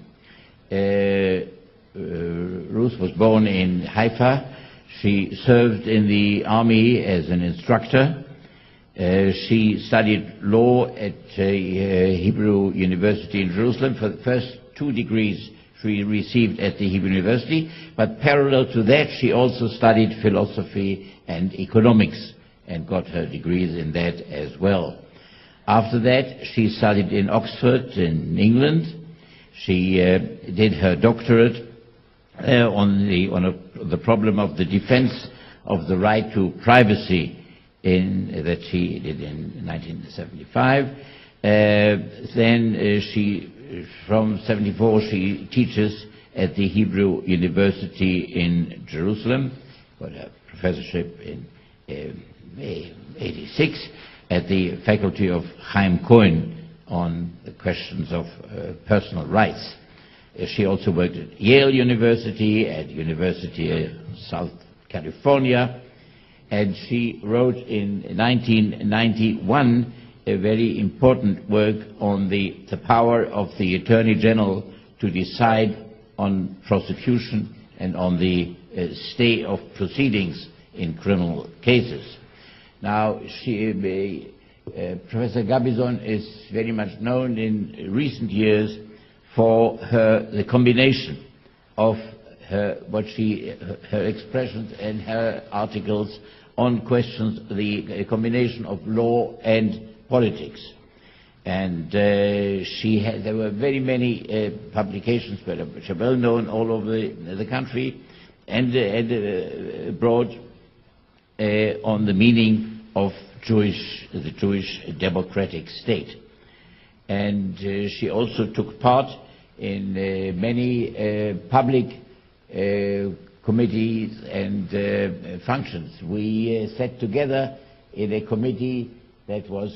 Ruth was born in Haifa. She served in the army as an instructor. She studied law at Hebrew University in Jerusalem. For the first 2 degrees she received at the Hebrew University, but parallel to that she also studied philosophy and economics and got her degrees in that as well. After that she studied in Oxford in England. She did her doctorate on the problem of the defense of the right to privacy that she did in 1975. Then from 74 she teaches at the Hebrew University in Jerusalem, got a professorship in 86 at the Faculty of Chaim Cohen on the questions of personal rights. She also worked at Yale University, at University of South California, and she wrote in 1991 a very important work on the power of the Attorney General to decide on prosecution and on the stay of proceedings in criminal cases. Now, Professor Gabizon is very much known in recent years for the combination of her expressions and her articles on questions, the combination of law and politics. And there were very many publications which are well known all over the country and abroad on the meaning of the Jewish democratic state. And she also took part in many public committees and functions. We sat together in a committee that was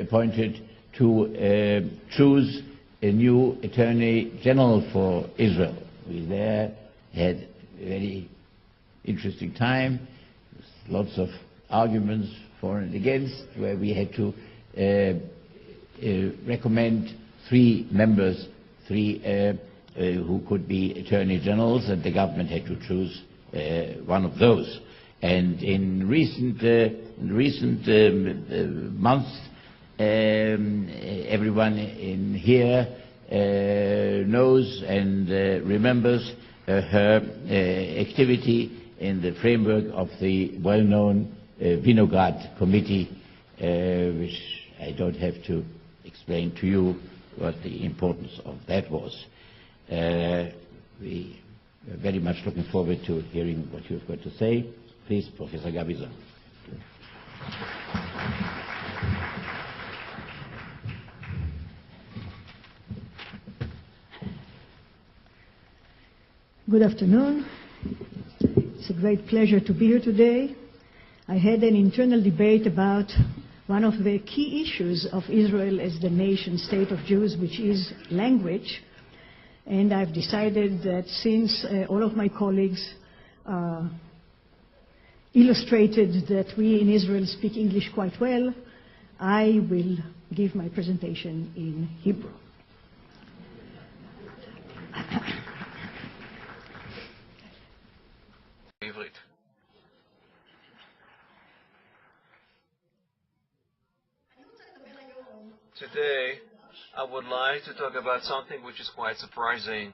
appointed to choose a new Attorney General for Israel. We there had a very interesting time, lots of arguments for and against, where we had to recommend 3 members, who could be Attorney Generals, and the government had to choose one of those. And in recent months, everyone in here knows and remembers her activity in the framework of the well-known Vinograd Committee, which I don't have to explain to you what the importance of that was. We are very much looking forward to hearing what you've got to say. Please, Professor Gabriel. Good afternoon. It's a great pleasure to be here today. I had an internal debate about one of the key issues of Israel as the nation state of Jews, which is language. And I've decided that since all of my colleagues illustrated that we in Israel speak English quite well, I will give my presentation in Hebrew. Today, I would like to talk about something which is quite surprising,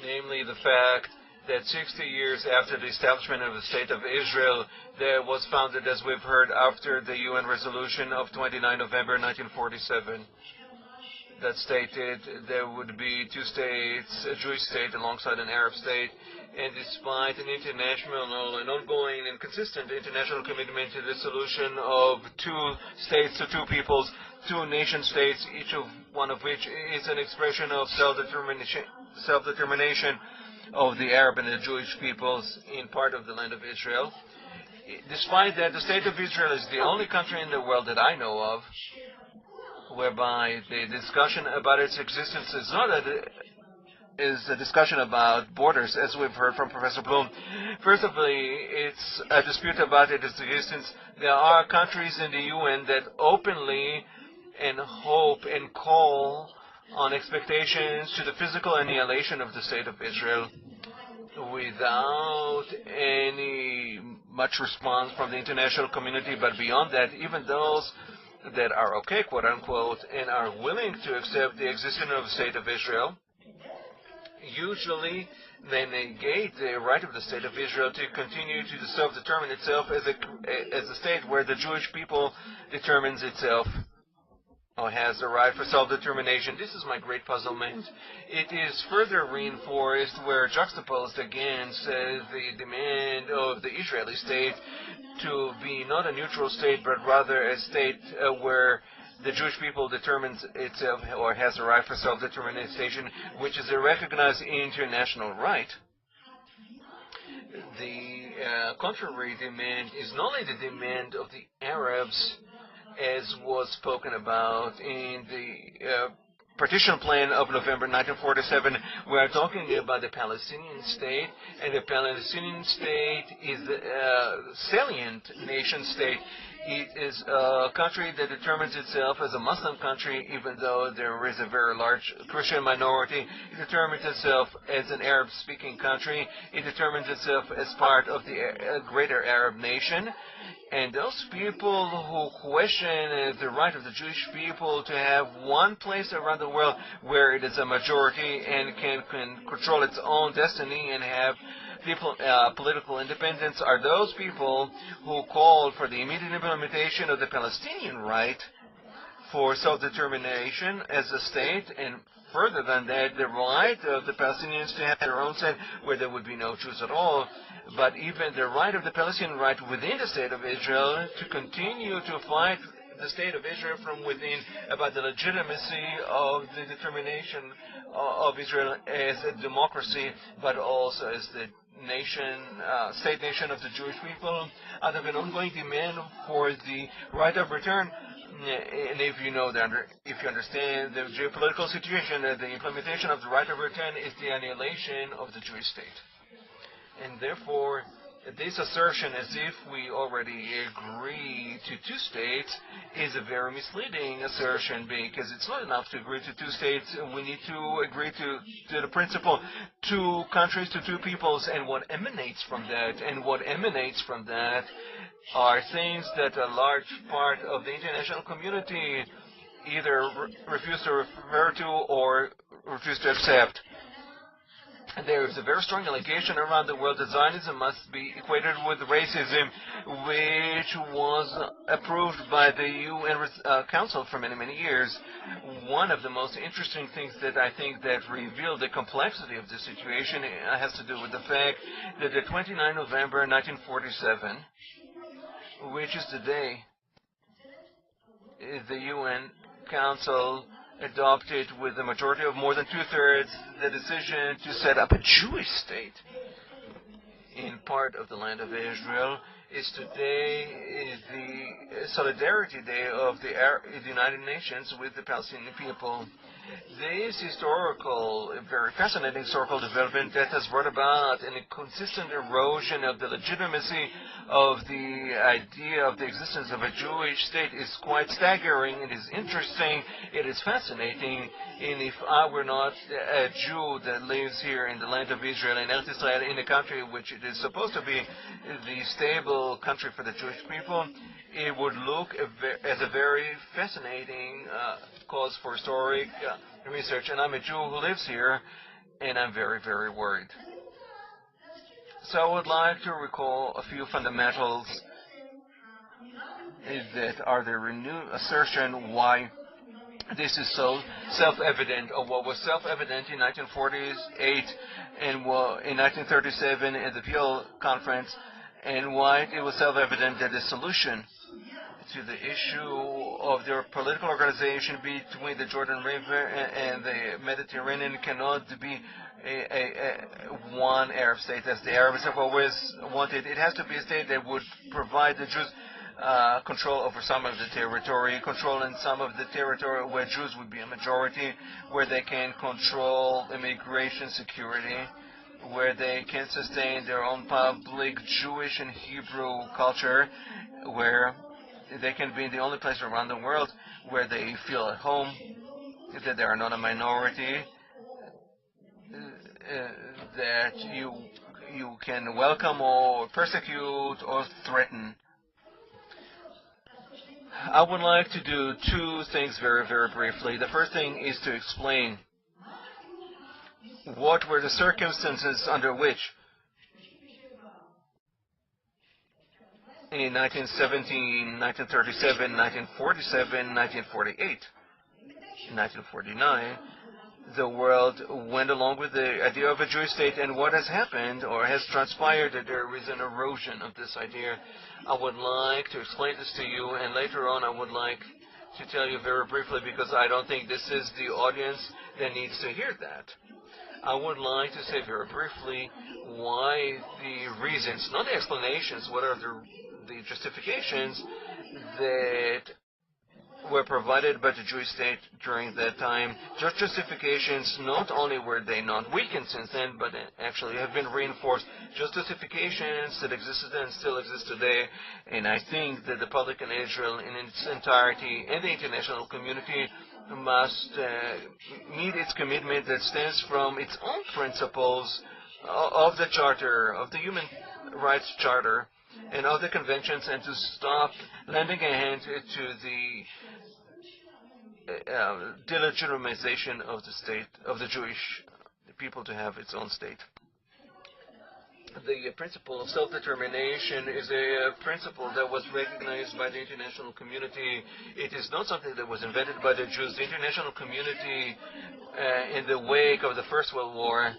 namely the fact that 60 years after the establishment of the State of Israel, that was founded, as we've heard, after the UN resolution of 29 November 1947, that stated there would be two states, a Jewish state alongside an Arab state, and despite an international and ongoing and consistent international commitment to the solution of two states to two peoples, two nation states, each of one of which is an expression of self-determination of the Arab and the Jewish peoples in part of the land of Israel. Despite that, the State of Israel is the only country in the world that I know of whereby the discussion about its existence is not a discussion about borders, as we've heard from Professor Blum. First of all, it's a dispute about its existence. There are countries in the UN that openly and hope and call on expectations to the physical annihilation of the State of Israel without any much response from the international community. But beyond that, even those that are okay, quote unquote, and are willing to accept the existence of the State of Israel, usually they negate the right of the State of Israel to continue to self-determine itself as a state where the Jewish people determines itself or has the right for self-determination. This is my great puzzlement. It is further reinforced where juxtaposed against the demand of the Israeli state to be not a neutral state, but rather a state where the Jewish people determines itself or has the right for self-determination, which is a recognized international right. The contrary demand is not only the demand of the Arabs, as was spoken about in the partition plan of November 1947. We are talking about the Palestinian state, and the Palestinian state is a salient nation state. It is a country that determines itself as a Muslim country, even though there is a very large Christian minority. It determines itself as an Arab-speaking country. It determines itself as part of the greater Arab nation. And those people who question the right of the Jewish people to have one place around the world where it is a majority and can control its own destiny and have political independence are those people who called for the immediate implementation of the Palestinian right for self-determination as a state, and further than that, the right of the Palestinians to have their own state where there would be no Jews at all, but even the right of the Palestinian right within the State of Israel to continue to fight the State of Israel from within about the legitimacy of the determination of Israel as a democracy, but also as the nation, state nation of the Jewish people, out of an ongoing demand for the right of return. And if you know that, if you understand the geopolitical situation, the implementation of the right of return is the annihilation of the Jewish state. And therefore, this assertion as if we already agree to two states is a very misleading assertion, because it's not enough to agree to two states. We need to agree to the principle two countries to two peoples, and what emanates from that. And what emanates from that are things that a large part of the international community either refuse to refer to or refuse to accept. There is a very strong allegation around the world that Zionism must be equated with racism, which was approved by the UN Council for many, many years. One of the most interesting things that I think that revealed the complexity of the situation has to do with the fact that the 29th November 1947, which is the day the UN Council adopted with a majority of more than two-thirds the decision to set up a Jewish state in part of the land of Israel, is today the Solidarity Day of the United Nations with the Palestinian people. This historical, very fascinating historical development that has brought about an inconsistent erosion of the legitimacy of the idea of the existence of a Jewish state is quite staggering. It is interesting. It is fascinating. And if I were not a Jew that lives here in the land of Israel, in Eretz Israel, in a country which it is supposed to be the stable country for the Jewish people, it would look as a very fascinating cause for historic research. And I'm a Jew who lives here, and I'm very, very worried. So I would like to recall a few fundamentals that are the renewed assertion why this is so self-evident, or what was self-evident in 1948 and in 1937 at the Peel Conference, and why it was self-evident that the solution to the issue of their political organization between the Jordan River and the Mediterranean cannot be one Arab state, as the Arabs have always wanted. It has to be a state that would provide the Jews control over some of the territory, control in some of the territory where Jews would be a majority, where they can control immigration security, where they can sustain their own public Jewish and Hebrew culture, where they can be the only place around the world where they feel at home, that they are not a minority, that you can welcome or persecute or threaten. I would like to do two things very, very briefly. The first thing is to explain what were the circumstances under which in 1917, 1937, 1947, 1948, 1949, the world went along with the idea of a Jewish state, and what has happened or has transpired that there is an erosion of this idea. I would like to explain this to you, and later on I would like to tell you very briefly, because I don't think this is the audience that needs to hear that. I would like to say very briefly why the reasons, not the explanations, what are the justifications that were provided by the Jewish state during that time. Justifications, not only were they not weakened since then, but actually have been reinforced. Justifications that existed and still exist today, and I think that the public in Israel in its entirety and the international community must meet its commitment that stems from its own principles of the Charter, of the Human Rights Charter, and of the conventions, and to stop lending a hand to the delegitimization of the state, of the Jewish people to have its own state. The principle of self-determination is a principle that was recognized by the international community. It is not something that was invented by the Jews. The international community, in the wake of the First World War,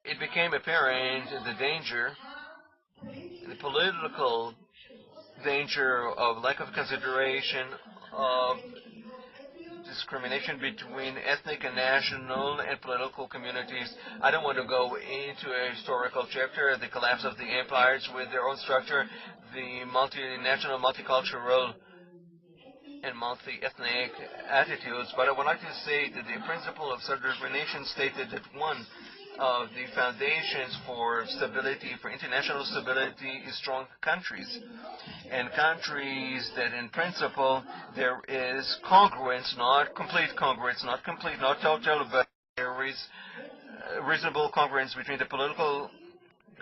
it became apparent the danger, the political danger of lack of consideration, of discrimination between ethnic and national and political communities. I don't want to go into a historical chapter, the collapse of the empires with their own structure, the multinational, multicultural, and multi-ethnic attitudes, but I would like to say that the principle of self-determination stated that one of the foundations for stability, for international stability, is strong countries. And countries that in principle there is congruence, not complete congruence, not total, but there is reasonable congruence between the political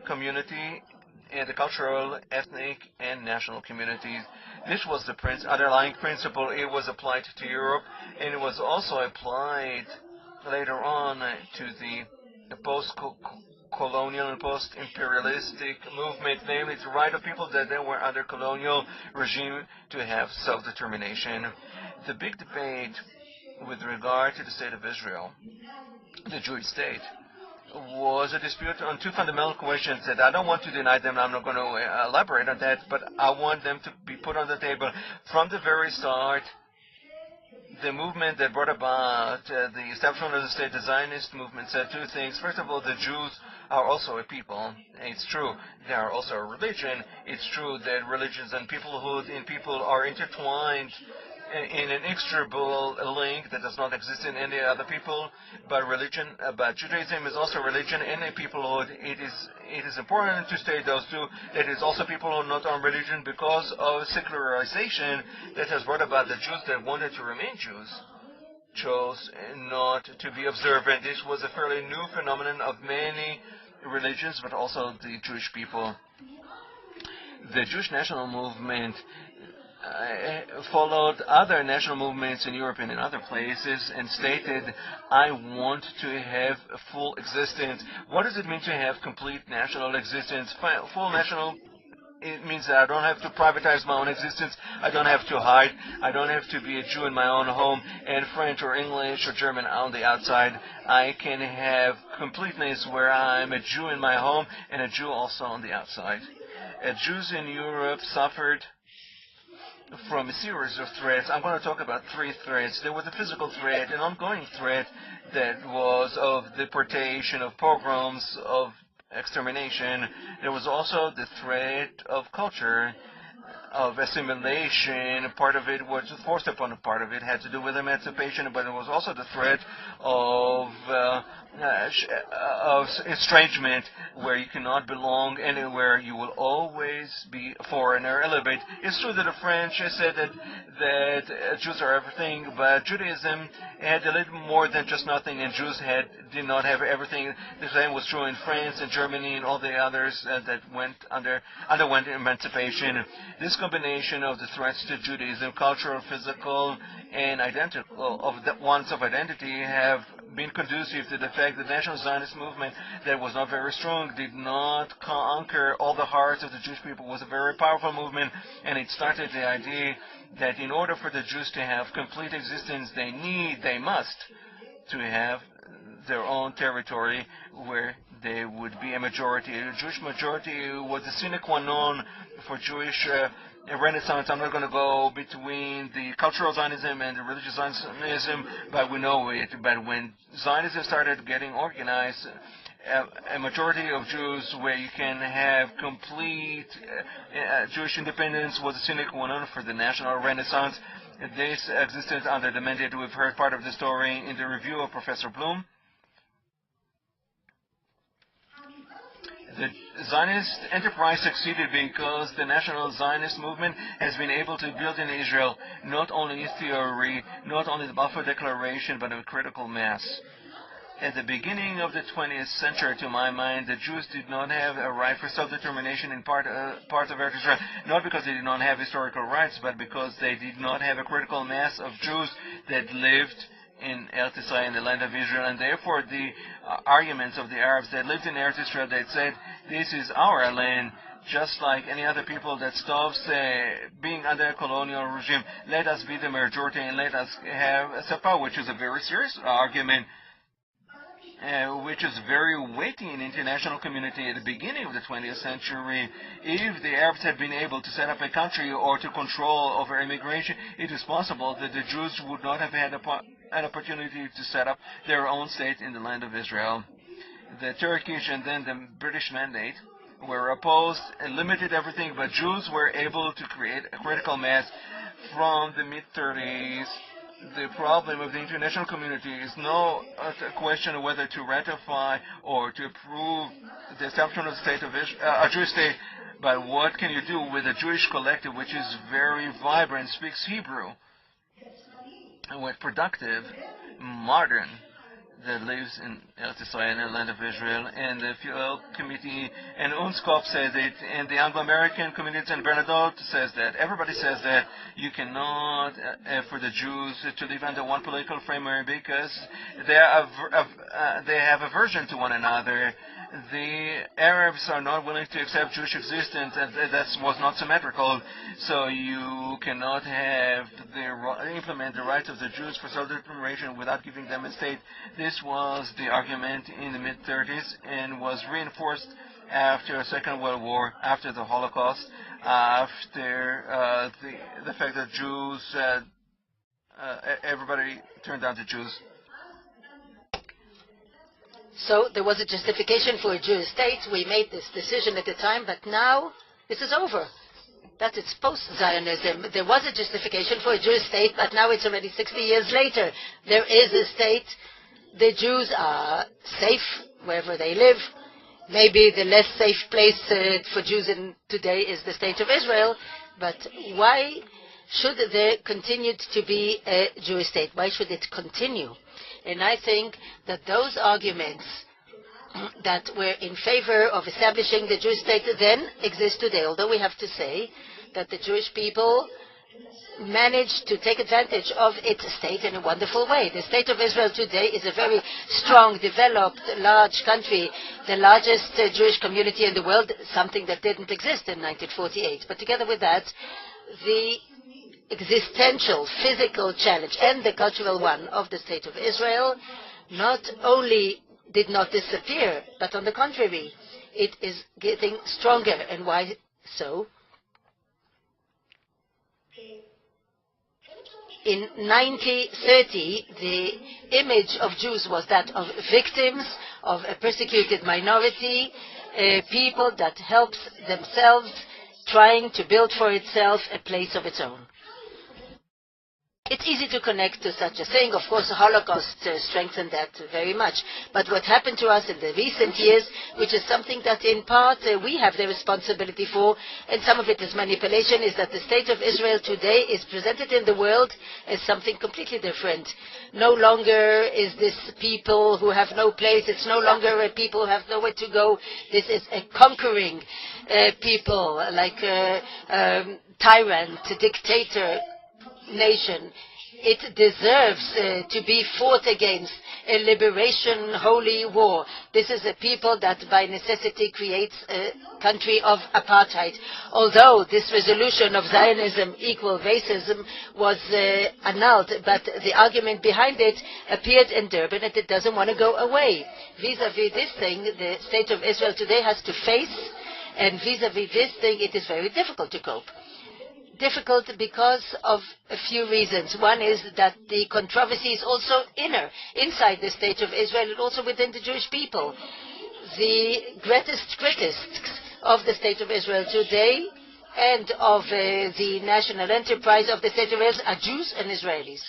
community and the cultural, ethnic, and national communities. This was the underlying principle. It was applied to Europe, and it was also applied later on to the post-colonial and post-imperialistic movement, namely the right of people that then were under colonial regime to have self-determination. The big debate with regard to the state of Israel, the Jewish state, was a dispute on two fundamental questions that I don't want to deny them. I'm not going to elaborate on that, but I want them to be put on the table. From the very start, the movement that brought about the establishment of the state, the Zionist movement, said two things. First of all, the Jews are also a people. It's true. They are also a religion. It's true that religions and peoplehood in people are intertwined in an inextricable link that does not exist in any other people, but Judaism is also religion and a peoplehood. It is important to state those two, that it is also peoplehood, not on religion, because of secularization that has brought about the Jews that wanted to remain Jews chose not to be observant. This was a fairly new phenomenon of many religions, but also the Jewish people. The Jewish national movement followed other national movements in Europe and in other places and stated, I want to have a full existence. What does it mean to have complete national existence? Full national, it means that I don't have to privatize my own existence. I don't have to hide. I don't have to be a Jew in my own home and French or English or German on the outside. I can have completeness where I'm a Jew in my home and a Jew also on the outside. Jews in Europe suffered from a series of threats. I'm going to talk about three threats. There was a physical threat, an ongoing threat that was of deportation, of pogroms, of extermination. There was also the threat of culture, of assimilation. Part of it was forced upon a part of it had to do with emancipation, but there was also the threat of estrangement, where you cannot belong anywhere. You will always be a foreigner, a little bit. It's true that the French said that Jews are everything, but Judaism had a little more than just nothing, and Jews did not have everything. The same was true in France and Germany and all the others that underwent emancipation. This combination of the threats to Judaism, cultural, physical, and ones of identity, have been conducive to the fact that the National Zionist movement, that was not very strong, did not conquer all the hearts of the Jewish people. It was a very powerful movement, and it started the idea that in order for the Jews to have complete existence, they must to have their own territory where they would be a majority. A Jewish majority was the sine qua non for Jewish Renaissance. I'm not going to go between the cultural Zionism and the religious Zionism, but we know it. But when Zionism started getting organized, a majority of Jews where you can have complete Jewish independence was a sine qua non for the national Renaissance. This existed under the mandate. We've heard part of the story in the review of Professor Bloom. The Zionist enterprise succeeded because the National Zionist movement has been able to build in Israel not only theory, not only the Balfour Declaration, but a critical mass. At the beginning of the 20th century, to my mind, the Jews did not have a right for self-determination in parts of Eretz Israel, not because they did not have historical rights, but because they did not have a critical mass of Jews that lived in Eretz Israel, in the land of Israel, and therefore the arguments of the Arabs that lived in Eretz Israel, they said, this is our land, just like any other people that stops being under a colonial regime. Let us be the majority and let us have a sepa, which is a very serious argument, which is very weighty in the international community at the beginning of the 20th century. If the Arabs had been able to set up a country or to control over immigration, it is possible that the Jews would not have had an opportunity to set up their own state in the land of Israel. The Turkish and then the British mandate were opposed and limited everything, but Jews were able to create a critical mass from the mid-30s. The problem of the international community is not a question of whether to ratify or to approve the establishment of the state of a Jewish state, but what can you do with a Jewish collective which is very vibrant, speaks Hebrew, and with productive, modern. that lives in Eretz Israel, in the land of Israel, and the Fuel Committee, and UNSCOP says it, and the Anglo-American community and Bernadotte says that. Everybody says that you cannot, for the Jews to live under one political framework because they have aversion to one another. The Arabs are not willing to accept Jewish existence, and that was not symmetrical. So you cannot implement the rights of the Jews for self-determination without giving them a state. This was the argument in the mid-30s and was reinforced after the Second World War, after the Holocaust, after the fact that Jews, everybody turned down the Jews. So there was a justification for a Jewish state. We made this decision at the time, but now this is over. That it's post-Zionism. There was a justification for a Jewish state, but now it's already 60 years later. There is a state. The Jews are safe wherever they live. Maybe the less safe place for Jews today is the state of Israel, but why should there continue to be a Jewish state? Why should it continue? And I think that those arguments that were in favor of establishing the Jewish state then exist today, although we have to say that the Jewish people managed to take advantage of its state in a wonderful way. The state of Israel today is a very strong, developed, large country, the largest Jewish community in the world, something that didn't exist in 1948. But together with that, the existential, physical challenge and the cultural one of the State of Israel not only did not disappear, but on the contrary, it is getting stronger. And why so? In 1930, the image of Jews was that of victims, of a persecuted minority, people that helps themselves, trying to build for itself a place of its own. It's easy to connect to such a thing. Of course, the Holocaust strengthened that very much. But what happened to us in the recent years, which is something that in part we have the responsibility for, and some of it is manipulation, is that the State of Israel today is presented in the world as something completely different. No longer is this people who have no place. It's no longer a people who have nowhere to go. This is a conquering people, like a tyrant, a dictator nation. It deserves to be fought against, a liberation holy war. This is a people that by necessity creates a country of apartheid. Although this resolution of Zionism equal racism was annulled, but the argument behind it appeared in Durban and it doesn't want to go away. Vis-a-vis this thing, the State of Israel today has to face, and vis-a-vis this thing, it is very difficult to cope. Difficult because of a few reasons. One is that the controversy is also inside the State of Israel and also within the Jewish people. The greatest critics of the State of Israel today and of the national enterprise of the State of Israel are Jews and Israelis.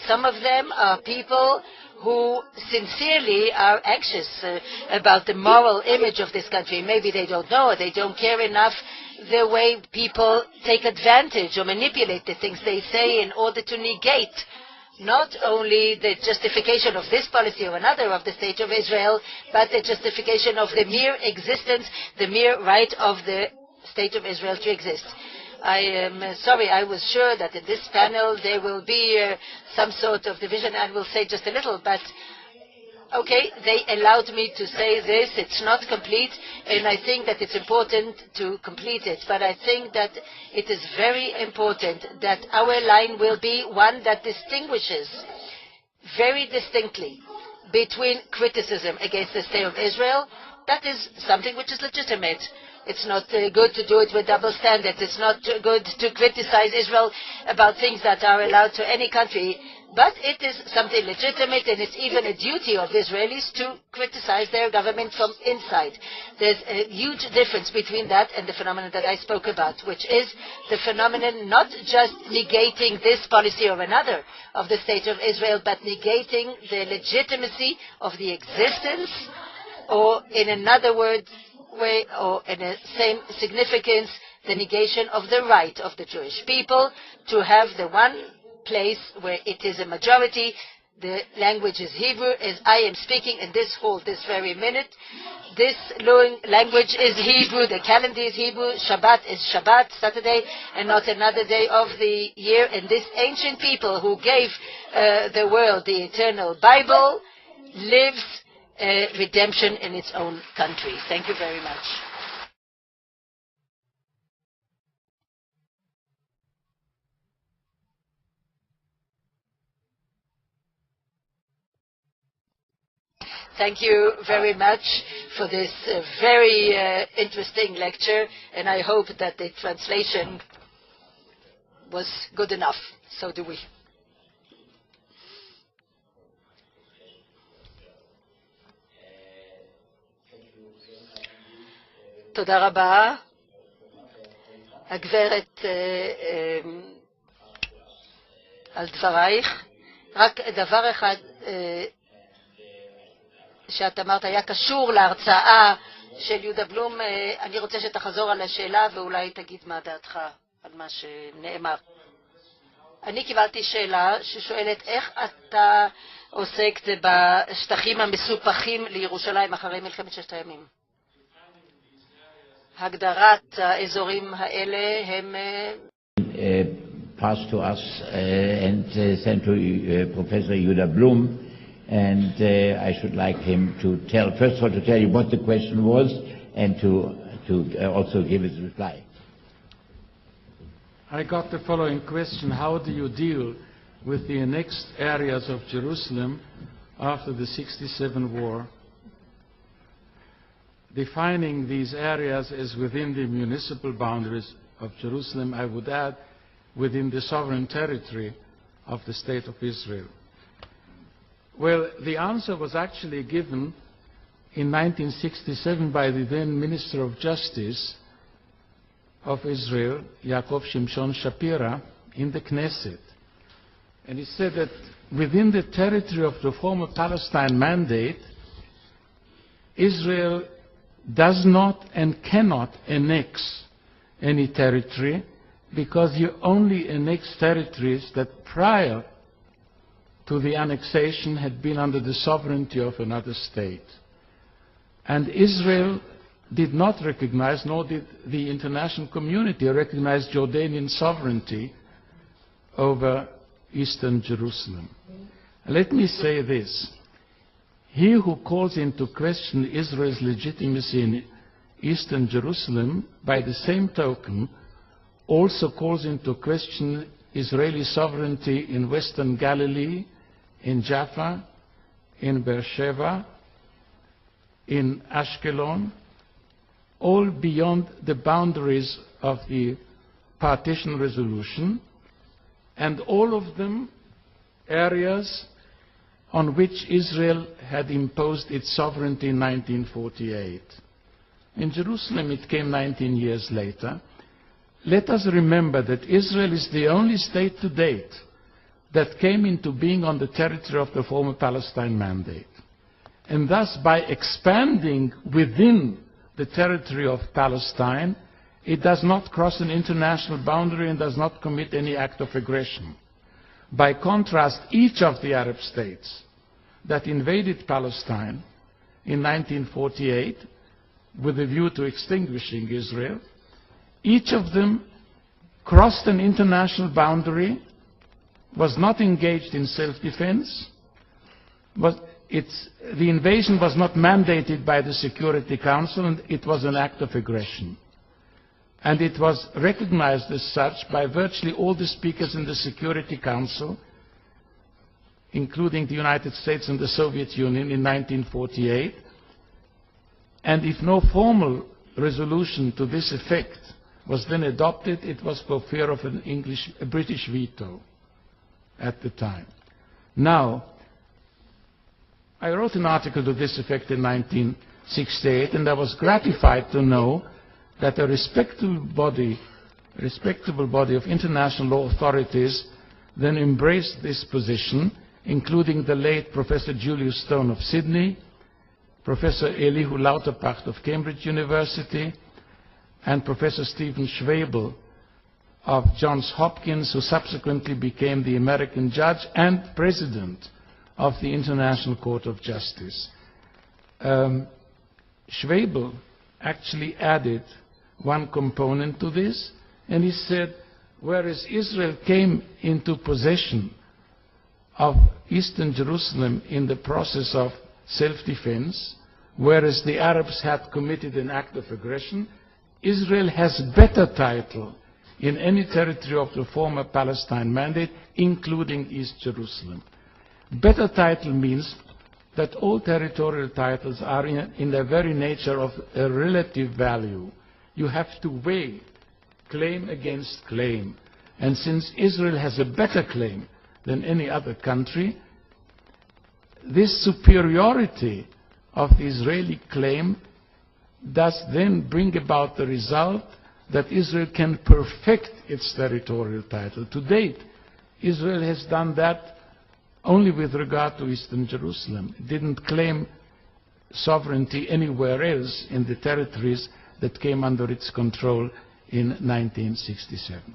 Some of them are people who sincerely are anxious about the moral image of this country. Maybe they don't know or they don't care enough the way people take advantage or manipulate the things they say in order to negate not only the justification of this policy or another of the State of Israel, but the justification of the mere existence, the mere right of the State of Israel to exist. I am sorry, I was sure that in this panel there will be some sort of division, and will say just a little, but okay, they allowed me to say this. It's not complete, and I think that it's important to complete it. But I think that it is very important that our line will be one that distinguishes very distinctly between criticism against the State of Israel. That is something which is legitimate. It's not good to do it with double standards. It's not good to criticize Israel about things that are allowed to any country. But it is something legitimate, and it's even a duty of Israelis to criticize their government from inside. There's a huge difference between that and the phenomenon that I spoke about, which is the phenomenon not just negating this policy or another of the State of Israel, but negating the legitimacy of the existence, or in another word, way, or in the same significance, the negation of the right of the Jewish people to have the one place where it is a majority, The language is Hebrew, as I am speaking in this hall this very minute. This language is Hebrew, the calendar is Hebrew, Shabbat is Shabbat, Saturday, and not another day of the year. And this ancient people who gave the world the eternal Bible lives redemption in its own country. Thank you very much. Thank you very much for this very interesting lecture, and I hope that the translation was good enough. So do we. תודה רבה, הגברת, על דברייך. רק דבר אחד שאת אמרת היה קשור להרצאה של יהודה בלום. אני רוצה שתחזור על השאלה ואולי תגיד מה דעתך על מה שנאמר. אני קיבלתי שאלה ששואלת איך אתה עוסק בשטחים המסופחים לירושלים אחרי מלחמת ששת הימים. הגדרת האזורים האלה הם passed to us and sent to Professor Yehuda Blum, and I should like him to tell, first of all, to tell you what the question was and to also give his reply. I got the following question: how do you deal with the annexed areas of Jerusalem after the 67 war? Defining these areas as within the municipal boundaries of Jerusalem, I would add, within the sovereign territory of the State of Israel. Well, the answer was actually given in 1967 by the then Minister of Justice of Israel, Yaakov Shimshon Shapira, in the Knesset. And he said that within the territory of the former Palestine Mandate, Israel does not and cannot annex any territory, because you only annex territories that prior to the annexation had been under the sovereignty of another state. And Israel did not recognize, nor did the international community recognize, Jordanian sovereignty over eastern Jerusalem. Let me say this. He who calls into question Israel's legitimacy in eastern Jerusalem, by the same token, also calls into question Israeli sovereignty in western Galilee, in Jaffa, in Beersheba, in Ashkelon, all beyond the boundaries of the partition resolution, and all of them areas on which Israel had imposed its sovereignty in 1948. In Jerusalem it came 19 years later. Let us remember that Israel is the only state to date that came into being on the territory of the former Palestine Mandate. And thus, by expanding within the territory of Palestine, it does not cross an international boundary and does not commit any act of aggression. By contrast, each of the Arab states that invaded Palestine in 1948 with a view to extinguishing Israel, each of them crossed an international boundary, was not engaged in self-defense, the invasion was not mandated by the Security Council, and it was an act of aggression. And it was recognized as such by virtually all the speakers in the Security Council, including the United States and the Soviet Union in 1948. And if no formal resolution to this effect was then adopted, it was for fear of a British veto at the time. Now, I wrote an article to this effect in 1968, and I was gratified to know that a respectable body of international law authorities then embraced this position, including the late Professor Julius Stone of Sydney, Professor Elihu Lauterpacht of Cambridge University, and Professor Stephen Schwebel of Johns Hopkins, who subsequently became the American judge and president of the International Court of Justice. Schwebel actually added one component to this, and he said, whereas Israel came into possession of Eastern Jerusalem in the process of self-defense, whereas the Arabs had committed an act of aggression, Israel has better title in any territory of the former Palestine Mandate, including East Jerusalem. Better title means that all territorial titles are in their very nature of a relative value. You have to weigh claim against claim. And since Israel has a better claim than any other country, this superiority of the Israeli claim does then bring about the result that Israel can perfect its territorial title. To date, Israel has done that only with regard to Eastern Jerusalem. It didn't claim sovereignty anywhere else in the territories that came under its control in 1967. Thank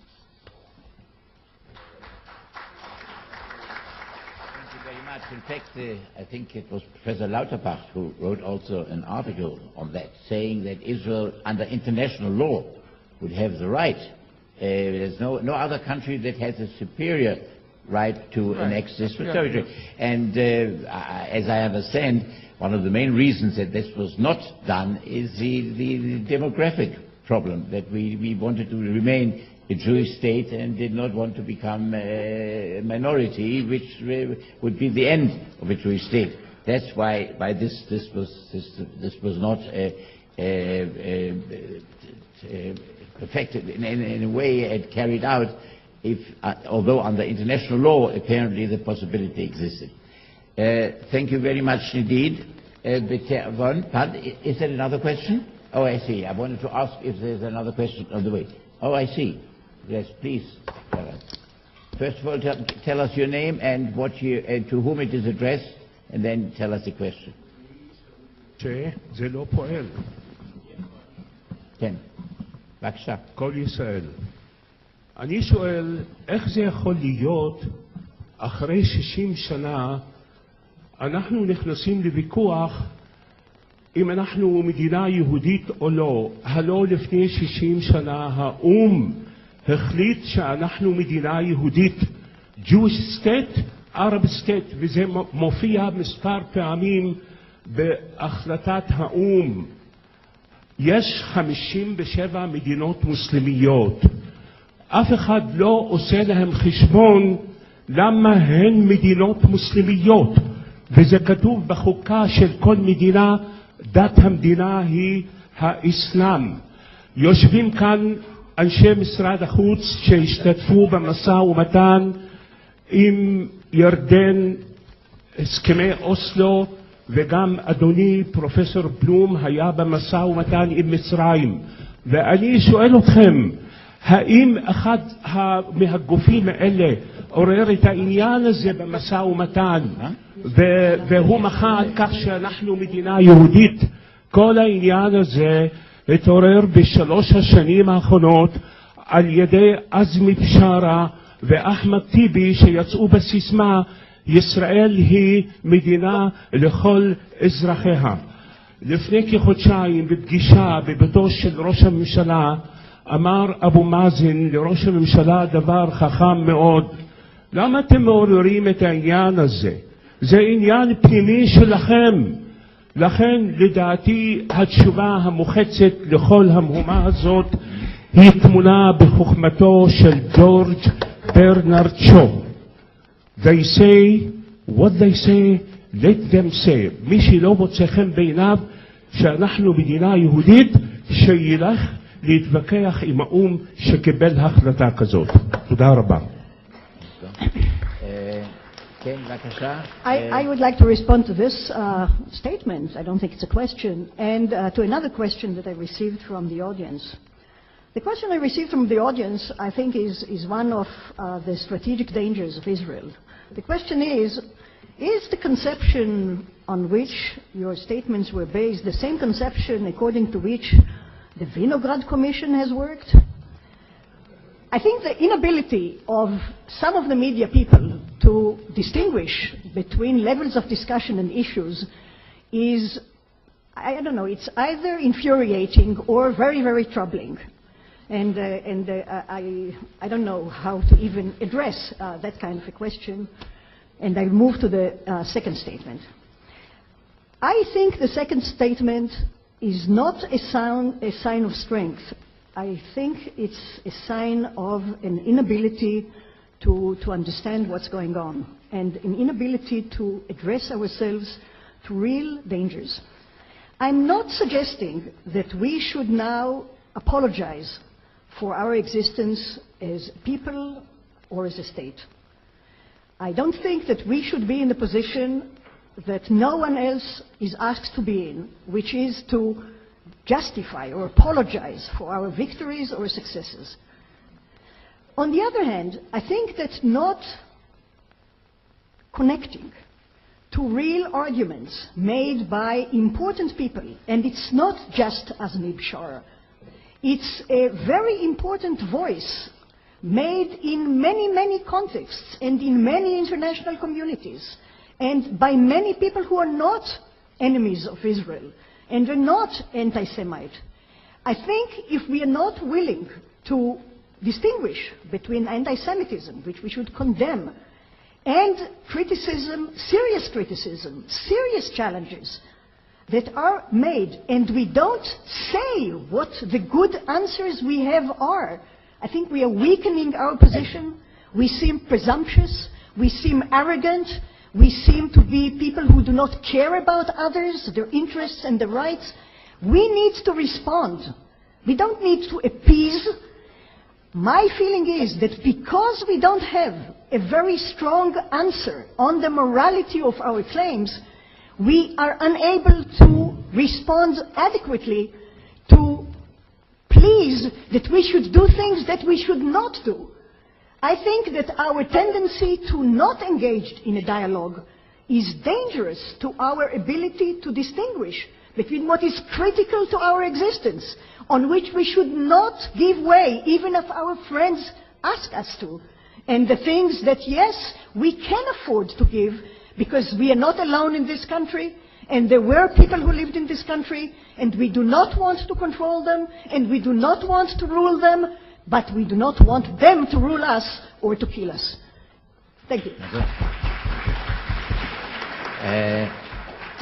you very much. In fact, I think it was Professor Lauterbach who wrote also an article on that, saying that Israel, under international law, would have the right. There's no other country that has a superior right to annex this territory. And as I understand, one of the main reasons that this was not done is the demographic problem, that we wanted to remain a Jewish state and did not want to become a minority, which would be the end of a Jewish state. That's why this was not perfected in a way and carried out, although under international law apparently the possibility existed. Thank you very much indeed. Is there another question? Oh, I see. I wanted to ask if there's another question on the way. Oh, I see. Yes, please. First of all, tell us your name and to whom it is addressed, and then tell us the question. זה לא פועל. כן. בבקשה. כל ישראל. אני שואל, איך זה יכול להיות, אחרי 60 שנה, אנחנו נכנסים לוויכוח אם אנחנו מדינה יהודית או לא. הלא לפני 60 שנה האו"ם החליט שאנחנו מדינה יהודית, Jewish state, Arab state, וזה מופיע מספר פעמים בהחלטת האו"ם. יש 57 מדינות מוסלמיות. אף אחד לא עושה להם חשבון למה הן מדינות מוסלמיות. וזה כתוב בחוקה של כל מדינה, דת המדינה היא האסלאם. יושבים כאן אנשי משרד החוץ שהשתתפו במשא ומתן עם ירדן, הסכמי אוסלו, וגם אדוני פרופסור בלום היה במשא ומתן עם מצרים. ואני שואל אתכם, האם אחד מהגופים האלה עורר את העניין הזה במשא ומתן, והוא מחה על כך שאנחנו מדינה יהודית? כל העניין הזה התעורר בשלוש השנים האחרונות על ידי עזמי בשארה ואחמד טיבי, שיצאו בסיסמה ישראל היא מדינה לכל אזרחיה. לפני כחודשיים בפגישה בביתו של ראש הממשלה אמר אבו מאזן לראש הממשלה דבר חכם מאוד. למה אתם מעוררים את העניין הזה? זה עניין פנימי שלכם. לכן לדעתי התשובה המוחצת לכל המהומה הזאת היא תמונה בחוכמתו של ג'ורג' ברנרד שו. They say what they say, let them say. מי שלא מוצא חן בעיניו שאנחנו מדינה יהודית, שילך להתווכח עם האו"ם שקיבל החלטה כזאת. תודה רבה. I would like to respond to this statement. I don't think it's a question. And to another question that I received from the audience. The question I received from the audience, I think, is one of the strategic dangers of Israel. The question is the conception on which your statements were based the same conception according to which the Vinograd Commission has worked? I think the inability of some of the media people to to distinguish between levels of discussion and issues is, I don't know, it's either infuriating or very, very troubling. And I don't know how to even address that kind of a question. And I move to the second statement. I think the second statement is not a sign of strength. I think it's a sign of an inability to understand what's going on and an inability to address ourselves to real dangers. I'm not suggesting that we should now apologize for our existence as people or as a state. I don't think that we should be in the position that no one else is asked to be in, which is to justify or apologize for our victories or successes. On the other hand, I think that not connecting to real arguments made by important people, and it's not just Azmi Bishara, it's a very important voice made in many, many contexts and in many international communities, and by many people who are not enemies of Israel and are not anti-Semite. I think if we are not willing to distinguish between anti-Semitism, which we should condemn, and criticism, serious challenges that are made, and we don't say what the good answers we have are, I think we are weakening our position. We seem presumptuous, we seem arrogant, we seem to be people who do not care about others, their interests and their rights. We need to respond. We don't need to appease. My feeling is that because we don't have a very strong answer on the morality of our claims, we are unable to respond adequately to pleas that we should do things that we should not do. I think that our tendency to not engage in a dialogue is dangerous to our ability to distinguish between what is critical to our existence, on which we should not give way, even if our friends ask us to, and the things that, yes, we can afford to give, because we are not alone in this country, and there were people who lived in this country, and we do not want to control them, and we do not want to rule them, but we do not want them to rule us or to kill us. Thank you.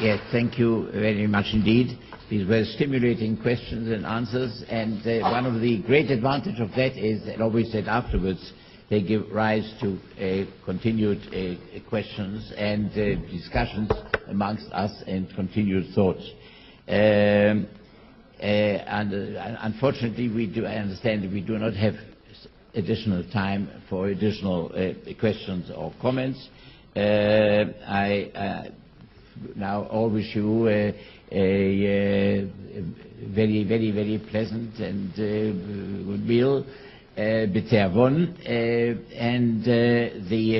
Yes, thank you very much indeed. These were stimulating questions and answers, and one of the great advantages of that is that always that afterwards they give rise to continued questions and discussions amongst us and continued thoughts. Unfortunately, I understand that we do not have additional time for additional questions or comments. I now all wish you a very, very, very pleasant and good meal, B'Teavon, and the